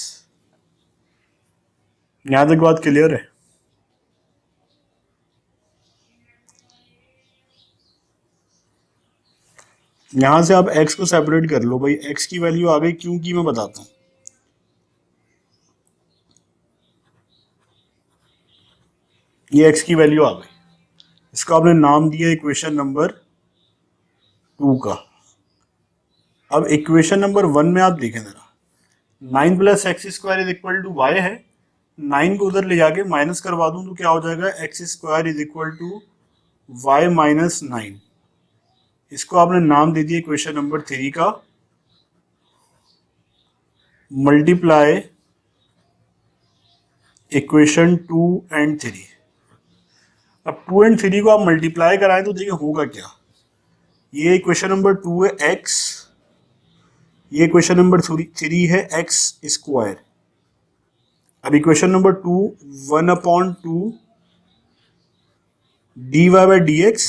यहां तक बात क्लियर है? यहां से आप x को सेपरेट कर लो भाई, x की वैल्यू आ गई, क्योंकि मैं बताता हूं। ये x की वैल्यू आ गई, इसको आपने नाम दिया इक्वेशन नंबर 2 का। अब इक्वेशन नंबर 1 में आप देखें जरा, 9 plus x square is equal to y है, 9 को उधर ले जाके माइनस करवा दूं तो क्या हो जाएगा, x square is equal to y minus 9। इसको आपने नाम दे दिया इक्वेशन नंबर 3 का, मल्टीप्लाई इक्वेशन 2 एंड 3। अब 2 एंड 3 को आप मल्टीप्लाई कराएं तो देखिए होगा क्या। ये इक्वेशन नंबर 2 है x, ये इक्वेशन नंबर 3 है एक्स स्क्वायर। अब equation number 2 1/2 dy by d x,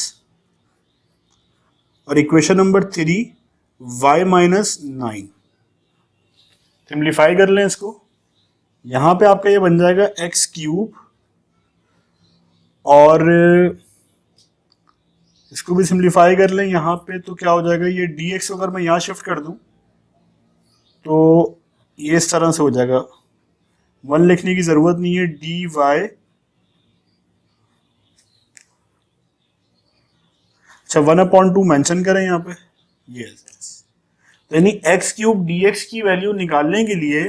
और equation number 3 y minus 9। Simplify कर लें इसको, यहां पे आपका ये बन जाएगा एक्स क्यूब, और इसको भी सिंप्लीफाई कर लें यहाँ पे तो क्या हो जाएगा, ये dx अगर मैं यहाँ शिफ्ट कर दूं तो ये इस तरह से हो जाएगा, 1 लिखने की ज़रूरत नहीं है, dy। अच्छा 1/2 मेंशन करें यहाँ पे, यस। तो यानी एक्स क्यूब dx की वैल्यू निकालने के लिए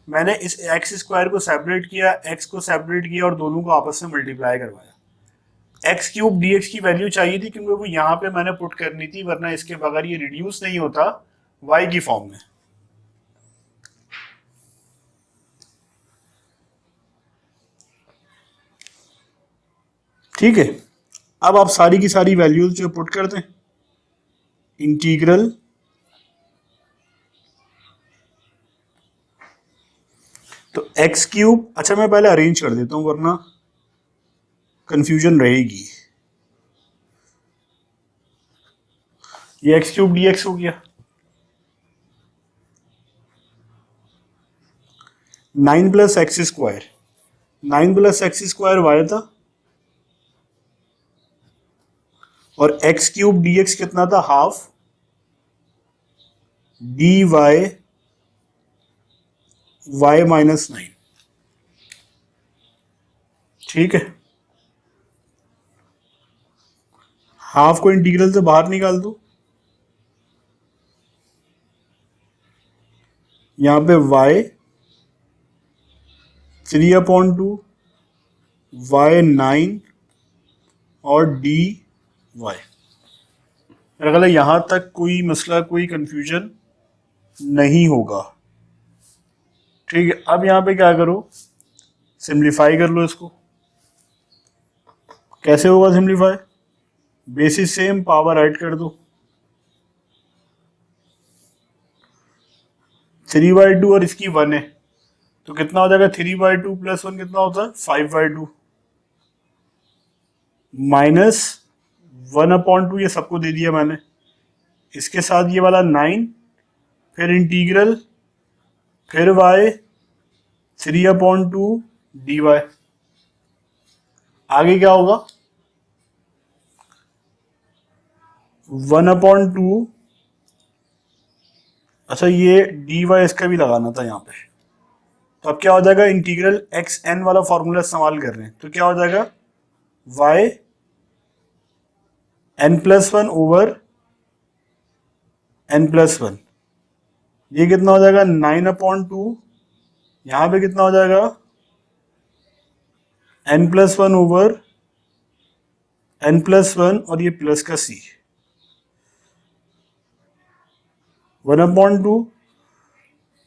मैंने इस एक्स स्क्वायर को सेपरेट किया, एक्स को सेपरेट किया और दोनों को आपस में मल्टीप्लाई करवाया। एक्स क्यूब dx की वैल्यू चाहिए थी क्योंकि वो यहाँ पे मैंने पुट करनी थी, वरना इसके बगैर ये रिड्यूस नहीं होता y की फॉर्म में। ठीक है, अब आप सारी की सारी वैल्यूज जो पुट कर दें, इंटीग्रल तो एक्स क्यूब, अच्छा मैं पहले अरेंज कर देता हूं वरना कंफ्यूजन रहेगी। ये एक्स क्यूब डी एक्स हो गया, 9 plus x square, 9 plus x square y था, और एक्स क्यूब डी एक्स कितना था, half d y y minus 9। ठीक है, हाफ को इंटीग्रल से बाहर निकाल दो, यहां पे y 3/2 y 9 और dy। मेरा ख्याल है यहां तक कोई मसला, कोई कंफ्यूजन नहीं होगा। ठीक है, अब यहां पे क्या करो, सिंप्लीफाई कर लो इसको। कैसे होगा simplify, basis same, power add कर दो, 3/2 और इसकी 1 है तो कितना हो जाएगा, 3/2 प्लस 1 कितना होता है, 5/2 माइनस 1/2, ये सबको दे दिया मैंने, इसके साथ ये वाला 9, फिर इंटीग्रल, फिर y 3/2 dy। आगे क्या होगा, 1/2, अच्छा ये dy इसका भी लगाना था यहाँ पे, तो अब क्या हो जाएगा, इंटीग्रल एक्स एन वाला फॉर्मूला इस्तेमाल कर रहे हैं तो क्या हो जाएगा, y n+1 ओवर n+1, ये कितना हो जाएगा 9/2, यहां पे कितना हो जाएगा n+1 ओवर n+1 और ये प्लस का c, 1/2,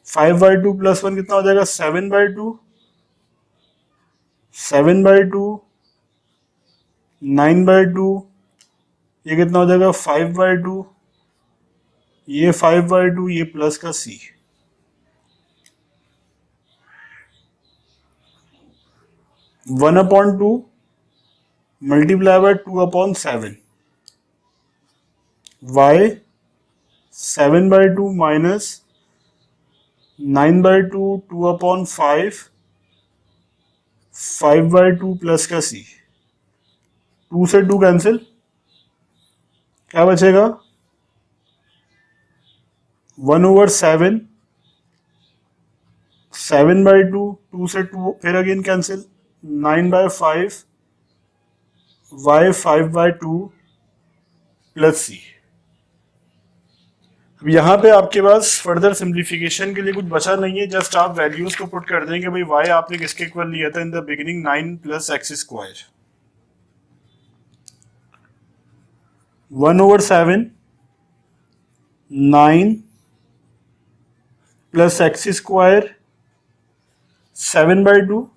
5/2 प्लस 1 कितना हो जाएगा, 7/2, 7/2, 9/2, ये कितना हो जाएगा 5/2, ये 5/2, ये प्लस का c। 1/2 multiply by 2/7, y 7/2 minus 9/2, 2/5, 5/2 plus का c, 2 से 2 कैंसिल, क्या बचेगा 1/7, 7/2, 2 से 2 फिर अगेन कैंसिल, 9/5, y 5/2 प्लस सी। अब यहाँ पे आपके पास फर्दर सिंप्लीफिकेशन के लिए कुछ बचा नहीं है, जस्ट आप वैल्यूज को पुट कर देंगे। भाई y आपने किसके इक्वल लिया था in the beginning, 9 + x²। 1/7, 9 + x², 7/2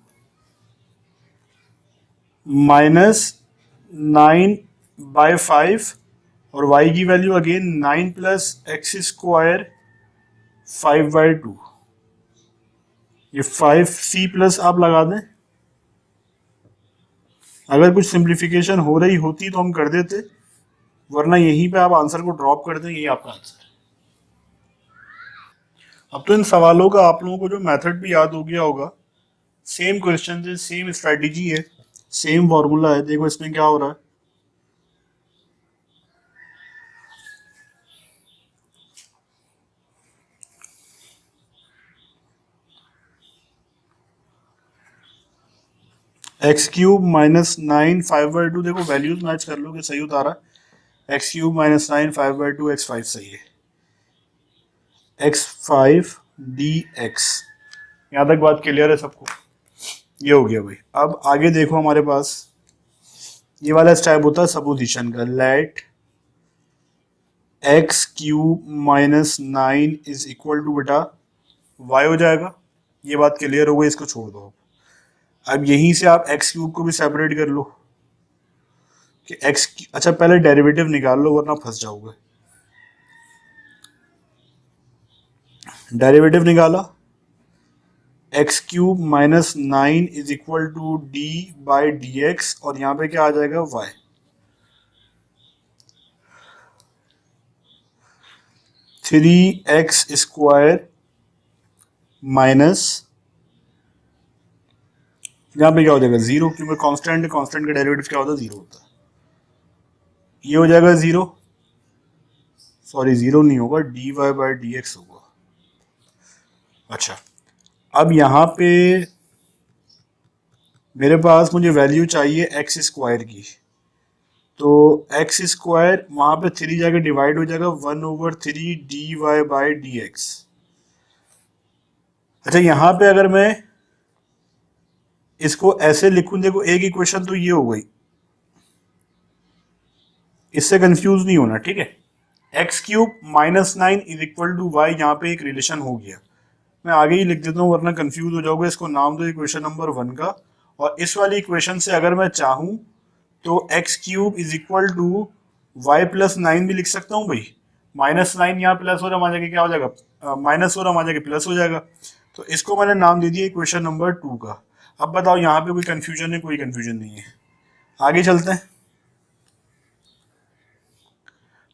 minus 9/5 और y की वैल्यू अगेन 9 + x², 5/2। ये 5c प्लस आप लगा दें। अगर कुछ सिंप्लीफिकेशन हो रही होती तो हम कर देते, वरना यहीं पे आप आंसर को ड्रॉप कर दें, यही आपका आंसर है। अब तो इन सवालों का आप लोगों को जो मेथड भी याद हो गया होगा। सेम क्वेश्चन है, सेम स्ट्रेटेजी है, सेम फॉर्मूला है। देखो इसमें क्या हो रहा है, x³ - 9 5/2। देखो वैल्यूज मैच कर लो कि सही उतारा। x³ - 9 5/2, x5 सही है, x5 dx। यहाँ तक बात क्लियर है सबको? ये हो गया भाई। अब आगे देखो हमारे पास ये वाला स्टेप होता है सपोजिशन का। Let x³ - 9 is equal to बेटा y हो जाएगा। ये बात क्लियर हो गई, इसको छोड़ दो। अब यहीं से आप x³ को भी सेपरेट कर लो कि x, अच्छा पहले डेरिवेटिव निकाल लो वरना फंस जाओगे। डेरिवेटिव निकाला, x³ - 9 is equal to d/dx और यहाँ पे क्या आ जाएगा y। Three x square minus, यहाँ पे क्या हो जाएगा 0, क्योंकि कांस्टेंट है, कांस्टेंट का डेरिवेटिव क्या होता है 0 होता है। ये हो जाएगा 0, सॉरी 0 नहीं होगा, dy/dx होगा। अच्छा अब यहाँ पे मेरे पास मुझे वैल्यू चाहिए x² की, तो x² वहां पे 3 जाके डिवाइड हो जाएगा 1/3 dy/dx। अच्छा यहाँ पे अगर मैं इसको ऐसे लिखूं, देखो एक इक्वेशन तो ये हो गई, इससे कंफ्यूज नहीं होना, ठीक है। x³ - 9 is equal to y, यहाँ पे एक रिलेशन हो गया। मैं आगे ही लिख देता हूँ वरना कंफ्यूज हो जाओगे। इसको नाम दो इक्वेशन नंबर 1 का। और इस वाली इक्वेशन से अगर मैं चाहूँ तो x³ is equal to y + 9 भी लिख सकता हूँ भाई। -9 यहाँ प्लस हो रहा, वहां जाके क्या हो जाएगा, माइनस हो रहा, वहां जाके प्लस हो जाएगा। तो इसको मैंने नाम दे दिया इक्वेशन नंबर 2 का। अब बताओ यहाँ पे कोई कंफ्यूजन है? कोई कंफ्यूजन नहीं है। आगे चलते हैं।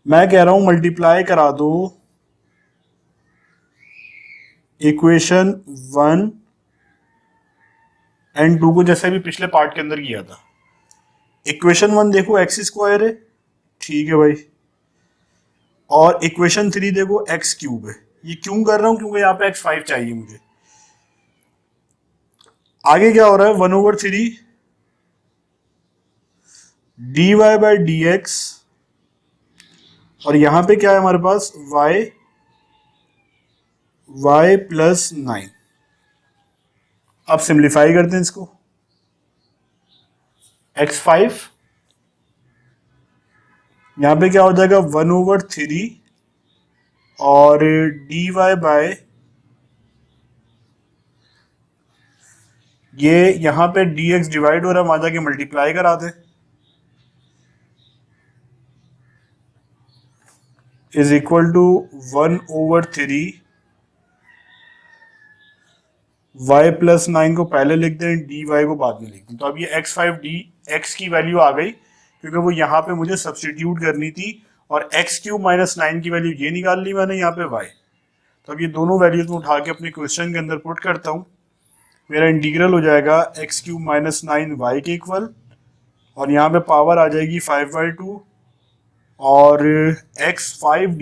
मैं कह रहा हूं मल्टीप्लाई करा दो इक्वेशन 1 एंड 2 को, जैसे भी पिछले पार्ट के अंदर किया था। इक्वेशन 1 देखो x² है, ठीक है भाई, और इक्वेशन 3 देखो x³ है। ये क्यों कर रहा हूं? क्योंकि यहाँ पे x5 चाहिए मुझे। आगे क्या हो रहा है, 1/3 dy/dx और यहां पे क्या है हमारे पास y + 9। अब सिंप्लीफाई करते हैं इसको। x5 यहां पे क्या हो जाएगा 1/3 और dy ये यहां पे dx डिवाइड हो रहा है, वहां जाके मल्टीप्लाई करा दे, इज इक्वल टू 1/3 y + 9 को पहले लिख दें, dy को बाद में लिख दें। तो अब ये x5 dx की वैल्यू आ गई, क्योंकि वो यहाँ पे मुझे सब्सटीट्यूट करनी थी। और x³ - 9 की वैल्यू ये निकाल ली मैंने यहाँ पे y। तो अब ये दोनों वैल्यूज में उठा के अपने क्वेश्चन के अंदर पुट करता हूँ। मेरा इंटीग्रल हो जाएगा x³ - 9 y के इक्वल, और यहाँ पे पावर आ जाएगी 5/2 और x5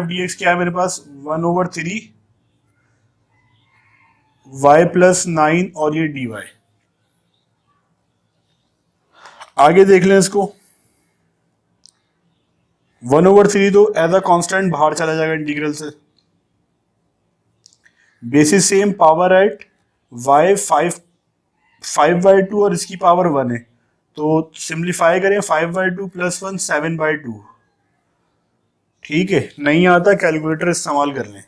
dx क्या है मेरे पास 1/3 y + 9 और ये dy। आगे देख लें इसको 1/3 तो एज अ कांस्टेंट बाहर चला जाएगा इंटीग्रल से। Basis same power at y 5/2 और इसकी पावर 1 है तो सिंप्लीफाई करें 5/2 + 1 7/2। ठीक है, नहीं आता कैलकुलेटर इस्तेमाल कर लें।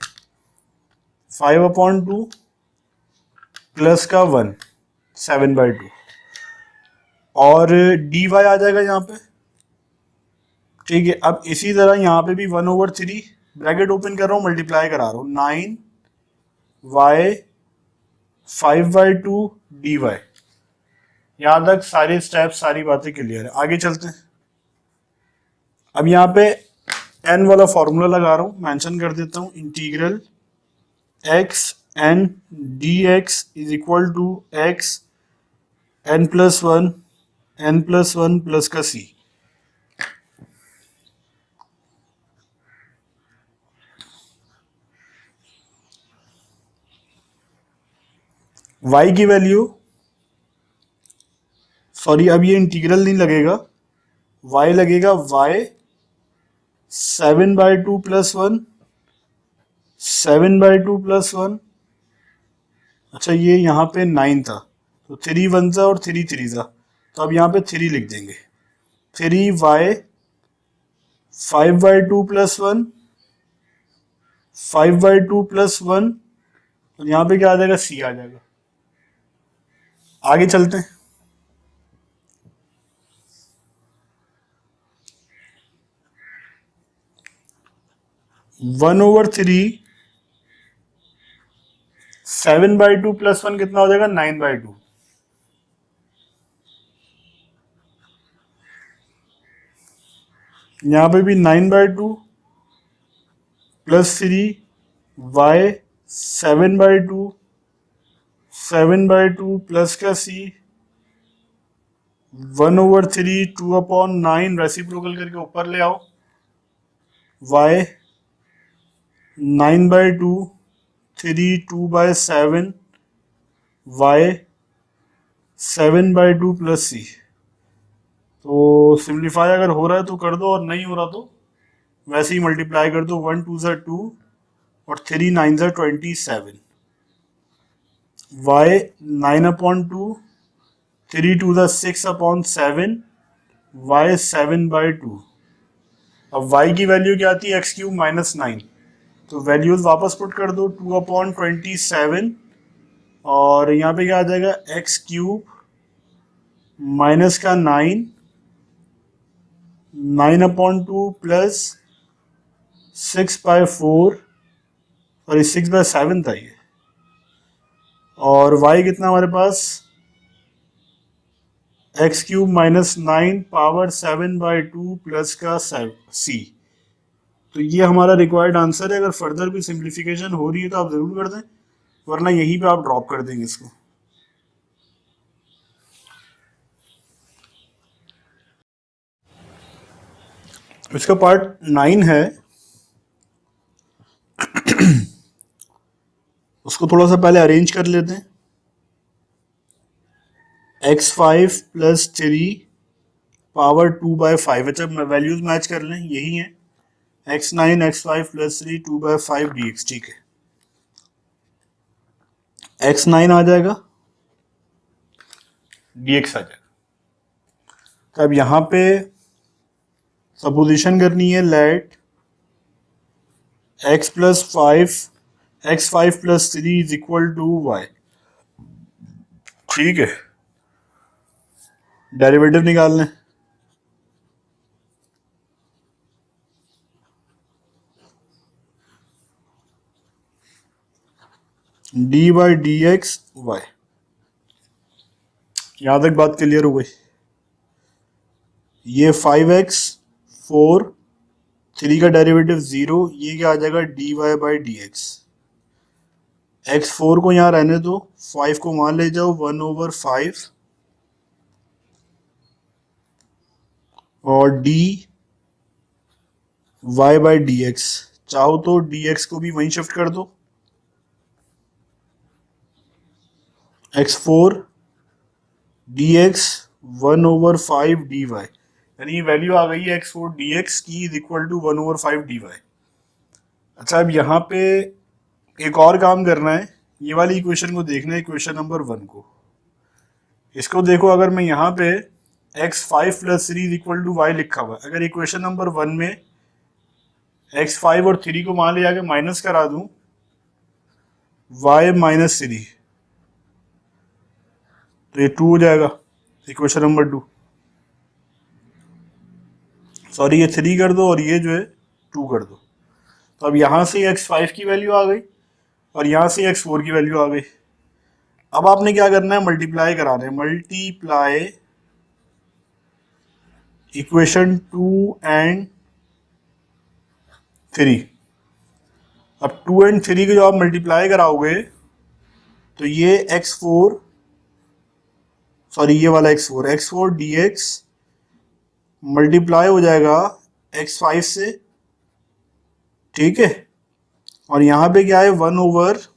5/2 प्लस का 1 7/2 और dy आ जाएगा यहाँ पे। ठीक है, अब इसी तरह यहाँ पे भी 1/3 ब्रैकेट ओपन कर रहा हूँ मल्टीप्लाई करा रहा हूँ 9y 5/2 dy। यहाँ तक सारे स्टेप्स सारी बातें क्लियर है। आगे चलते हैं। अब यहाँ पे n वाला फॉर्मूला लगा रहा हूँ, मेंशन कर देता हूँ integral x n dx is equal to x n+1 n+1 plus का c। y की वैल्यू, सॉरी अब ये इंटीग्रल नहीं लगेगा, y लगेगा y 7/2 + 1 7/2 + 1। अच्छा ये यहाँ पे 9 था तो 3 1 था और 3 3 था तो अब यहाँ पे 3 लिख देंगे। 3y 5/2 + 1 5/2 + 1 और यहाँ पे क्या आ जाएगा c आ जाएगा। आगे चलते हैं। 1/3 7/2 + 1 कितना हो जाएगा 9/2। यहाँ पे भी 9/2 + 3 y 7/2 7/2 प्लस का c 1/3 2/9 रेसिप्रोकल करके ऊपर ले आओ y 9/2 3 2/7 y 7/2 प्लस c। तो सिंप्लीफाई अगर हो रहा है तो कर दो और नहीं हो रहा तो वैसे ही मल्टीप्लाई कर दो। 1 2 2 और 3 9 27 y 9/2 3 2 6/7 y 7/2। अब y की वैल्यू क्या आती है x³ -9 तो वैल्यूज वापस पुट कर दो 2/27 और यहाँ पे क्या आ जाएगा x³ माइनस का 9 9/2 प्लस 6/4 सॉरी 6/7 था ये और y कितना हमारे पास x³ -9 पावर 7/2 प्लस का c। तो ये हमारा रिक्वायर्ड आंसर है। अगर फर्दर कोई सिंप्लीफिकेशन हो रही है तो आप जरूर कर दें वरना यहीं पे आप ड्रॉप कर देंगे इसको। इसका पार्ट 9 है उसको थोड़ा सा पहले अरेंज कर लेते हैं। x5 + 3 power 2/5। अच्छा वैल्यूज मैच कर लें यही है x9 x5 + 3 2/5 dx। ठीक है x9 आ जाएगा dx आ जाएगा। तो अब यहाँ पे सपोजिशन करनी है let x5 + 3 is equal to y। ठीक है डेरिवेटिव निकाल लें। dy/dx y। यहां तक बात क्लियर हो गई। ये 5x 4 3 का डेरिवेटिव 0 ये क्या आ जाएगा dy/dx। x4 को यहाँ रहने दो 5 को वहां ले जाओ 1/5 और d y by d x, चाहो तो डी एक्स को भी वहीं शिफ्ट कर दो, x4 d x 1/5 d y, यानी वैल्यू आ गई है x4 डी एक्स की is equal to 1/5 d y. अच्छा, अब यहाँ पे एक और काम करना है, ये वाली इक्वेशन को देखना है, इक्वेशन नंबर 1 को। इसको देखो, अगर मैं यहाँ पे x5 plus 3 is equal to y लिखा हुआ है, अगर इक्वेशन नंबर 1 में x5 और 3 को मान लिया कि माइनस करा दूं y माइनस 3, तो ये 2 हो जाएगा, इक्वेशन नंबर 2। सॉरी, ये 3 कर दो और ये जो है 2 कर दो। तो अब यहाँ से x5 की वैल्यू आ गई और यहाँ से x4 की वैल्यू आ गई। अब आपने क्या करना है, मल्टीप्लाई कराना है, मल्टीप्लाई इक्वेशन 2 एंड 3। अब 2 एंड 3 को जो आप मल्टीप्लाई कराओगे तो ये x4, सॉरी ये वाला x4 dx मल्टीप्लाई हो जाएगा x5 से, ठीक है। और यहाँ पे क्या है, 1/5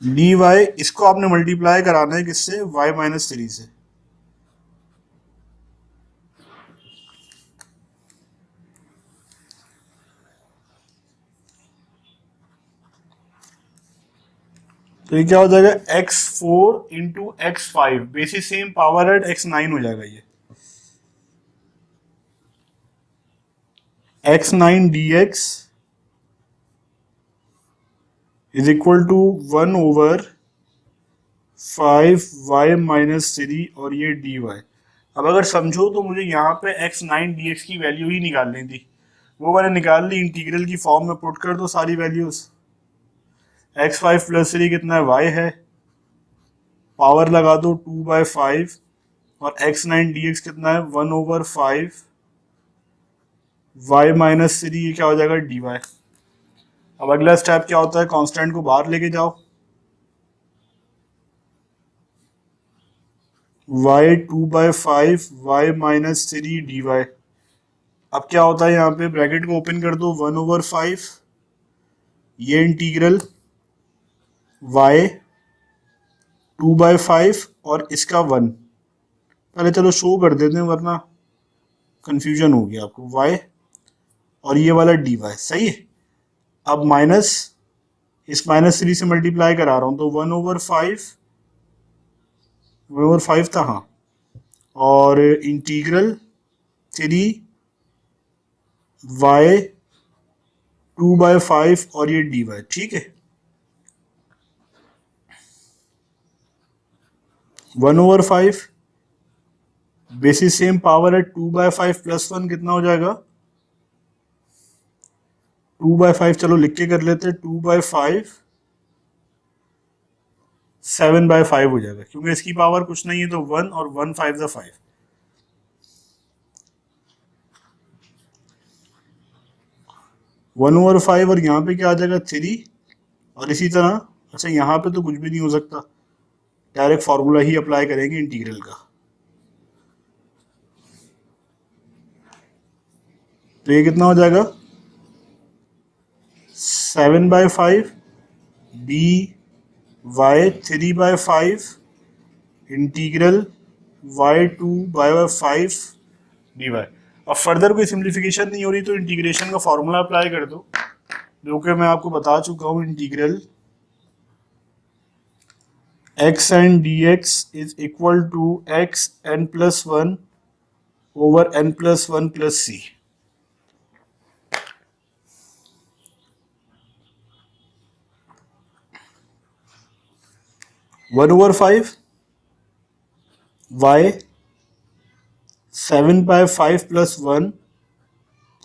dy, इसको आपने मल्टीप्लाई कराना है किससे, y माइनस 3 से। तो ये क्या हो जाएगा, x4 into x5, basis same power at x9 हो जाएगा ये, x9 dx is equal to 1/5 y minus 3 और ये dy। अब अगर समझो तो मुझे यहाँ पे x9 dx की वैल्यू ही निकालनी थी, वो मैंने निकाल ली, इंटीग्रल की फॉर्म में पुट कर दो सारी वैल्यूज। x5 प्लस 3 कितना है, y है, पावर लगा दो 2/5 और x9 dx कितना है, 1/5 y माइनस 3, ये क्या हो जाएगा, dy। अब अगला स्टेप क्या होता है, कांस्टेंट को बाहर लेके जाओ, y 2/5 y माइनस 3 dy। अब क्या होता है, यहाँ पे ब्रैकेट को ओपन कर दो, 1/5 ये इंटीग्रल y 2/5 और इसका 1, पहले चलो शो कर देते हैं वरना कंफ्यूजन हो गया आपको, y और ये वाला dy, सही है। अब माइनस, इस -3 से मल्टीप्लाई करा रहा हूं तो 1/5 था, हाँ, और इंटीग्रल 3 y 2/5 और ये dy, ठीक है। 1/5 बेसिस सेम पावर है 2/5 प्लस 1 कितना हो जाएगा, 2/5, चलो लिख के कर लेते हैं, 2/5 7/5 हो जाएगा, क्योंकि इसकी पावर कुछ नहीं है तो 1 और 1 5 ज़ा 5, 1/5 और यहाँ पे क्या आ जाएगा 3 और इसी तरह। अच्छा, यहाँ पे तो कुछ भी नहीं हो सकता, डायरेक्ट फॉर्मूला ही अप्लाई करेंगे इंटीग्रल का, तो ये कितना हो जाएगा, 7/5 dy 3/5 इंटीग्रल y 2/5 dy। अब फर्दर कोई सिंप्लीफिकेशन नहीं हो रही तो इंटीग्रेशन का फॉर्मूला अप्लाई कर दो, जो कि मैं आपको बता चुका हूँ, integral x n d x is equal to x n+1 over n+1 plus c. 1/5 y 7/5 plus 1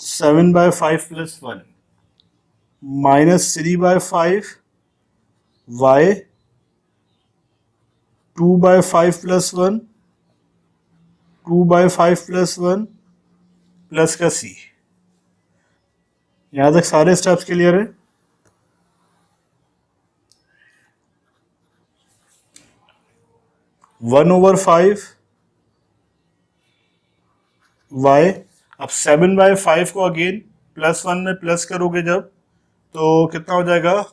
7/5 plus 1 minus 3/5 y 2/5 plus 1 2/5 plus 1 plus का c। यहाँ तक सारे स्टेप्स क्लियर है। 1/5 वाई। अब 7/5 को अगेन +1 में प्लस करोगे जब, तो कितना हो जाएगा,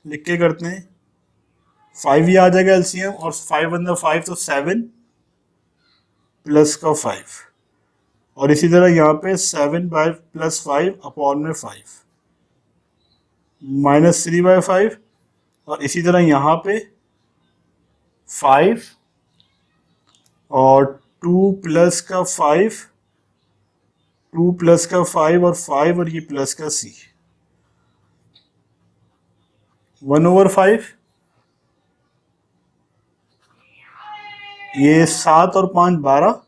लिख के करते हैं, 5 ये आ जाएगा एलसीएम, और 5 × 5 तो 7 प्लस का 5, और इसी तरह यहाँ पे 7/+5/5 -3/5, और इसी तरह यहाँ पे 5 और 2 प्लस का 5, 2 प्लस का 5 और 5, और ये प्लस का c 1/5। ये 7 और 5 12,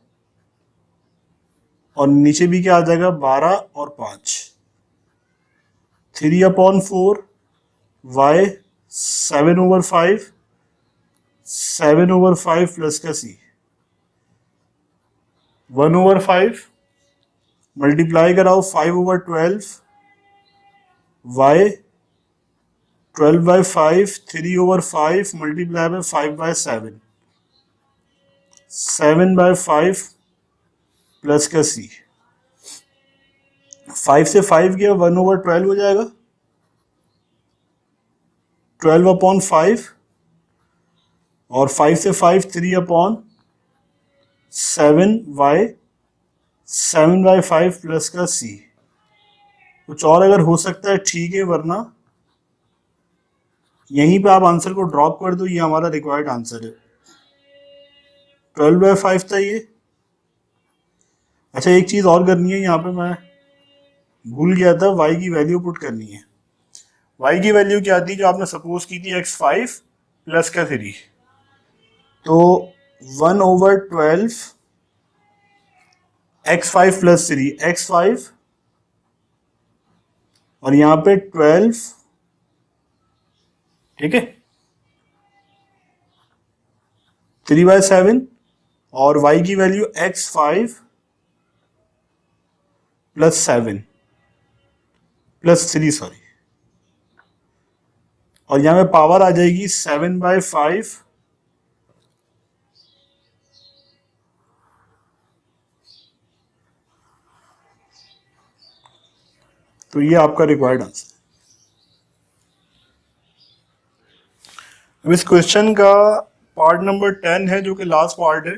और नीचे भी क्या आ जाएगा, 12 और 5, 3/4 y 7/5, 7/5 प्लस का c 1/5, मल्टीप्लाई कराओ 5/12 y 12/5, 3/5 मल्टीप्लाई बाय 5/7, 7/5 प्लस का c। 5 से 5 गया 1/12 हो जाएगा, 12/5, और 5 से 5 3/7y 7/5 प्लस का c। कुछ और अगर हो सकता है ठीक है, वरना यहीं पे आप आंसर को ड्रॉप कर दो, ये हमारा रिक्वायर्ड आंसर है। 12/5 था ये। अच्छा, एक चीज और करनी है, यहाँ पे मैं भूल गया था, y की वैल्यू पुट करनी है। y की वैल्यू क्या थी जो आपने सपोज की थी, x5 प्लस का 3, तो 1/12 x5 प्लस 3 x5, और यहाँ पे 12, ठीक है, 3/7, और y की value x5 plus 7 plus 3, sorry, और यहाँ पे पावर आ जाएगी 7/5 तो ये आपका रिक्वायर्ड आंसर। अब इस क्वेश्चन का पार्ट नंबर 10 है, जो कि लास्ट पार्ट है।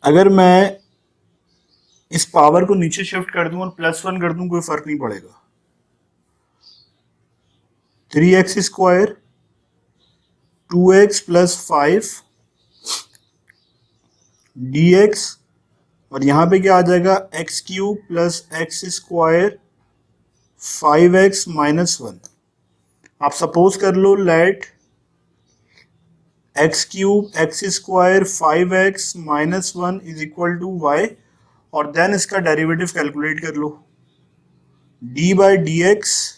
अगर मैं इस पावर को नीचे शिफ्ट कर दूं और +1 कर दूं, कोई फर्क नहीं पड़ेगा। 3x² 2x + 5 dx, और यहाँ पे क्या आ जाएगा, x³ + x² 5x - 1। आप सपोज कर लो, let x³ x² 5x - 1 = y, और देन इसका डेरिवेटिव कैलकुलेट कर लो। d/dx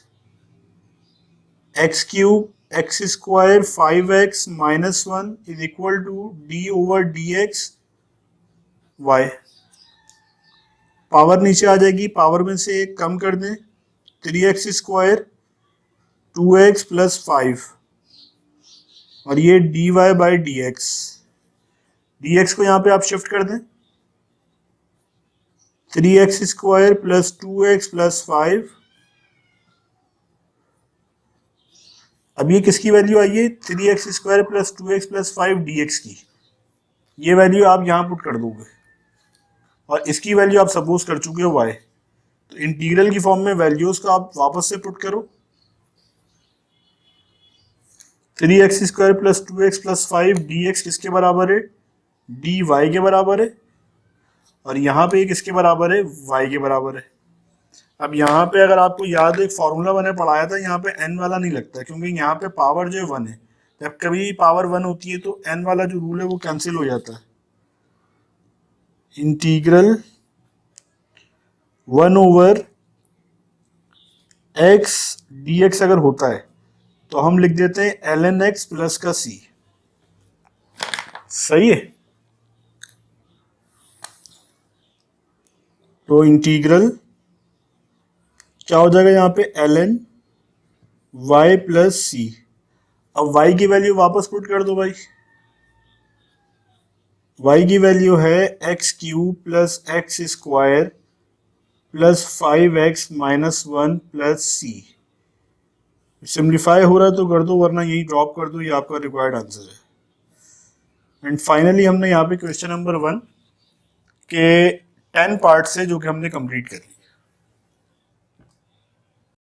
x³ x² 5x - 1 = d/dx y। Power नीचे आ जाएगी, पावर में से एक कम कर दें, 3x² 2x + 5, और ये dy/dx, dx को यहाँ पे आप शिफ्ट कर दें, 3x² + 2x + 5। अब ये किसकी वैल्यू आई है, 3x² + 2x + 5 dx की। ये वैल्यू आप यहाँ पुट कर दोगे, और इसकी वैल्यू आप सपोज कर चुके हो y, तो इंटीग्रल की फॉर्म में वैल्यूज को आप वापस से पुट करो। 3x² + 2x + 5 dx किसके बराबर है, dy के बराबर है, और यहाँ पे किसके बराबर है, y के बराबर है। अब यहाँ पे अगर आपको याद है, एक फॉर्मूला मैंने पढ़ाया था, यहाँ पे n वाला नहीं लगता, क्योंकि यहाँ पे पावर जो है 1 है। जब कभी पावर 1 होती है तो n वाला जो रूल है वो कैंसिल हो जाता है। इंटीग्रल 1/x dx अगर होता है तो हम लिख देते हैं ln x प्लस का c। सही है। तो इंटीग्रल क्या हो जाएगा यहाँ पे, ln y प्लस c। अब y की वैल्यू वापस पुट कर दो भाई, y की वैल्यू है x cube plus x square plus 5x minus 1 plus c. Simplify हो रहा है तो कर दो, वरना यही ड्रॉप कर दो, ये आपका रिक्वायर्ड आंसर है। एंड फाइनली हमने यहाँ पे क्वेश्चन नंबर 1 के 10 पार्ट से जो कि हमने कंप्लीट कर लिया।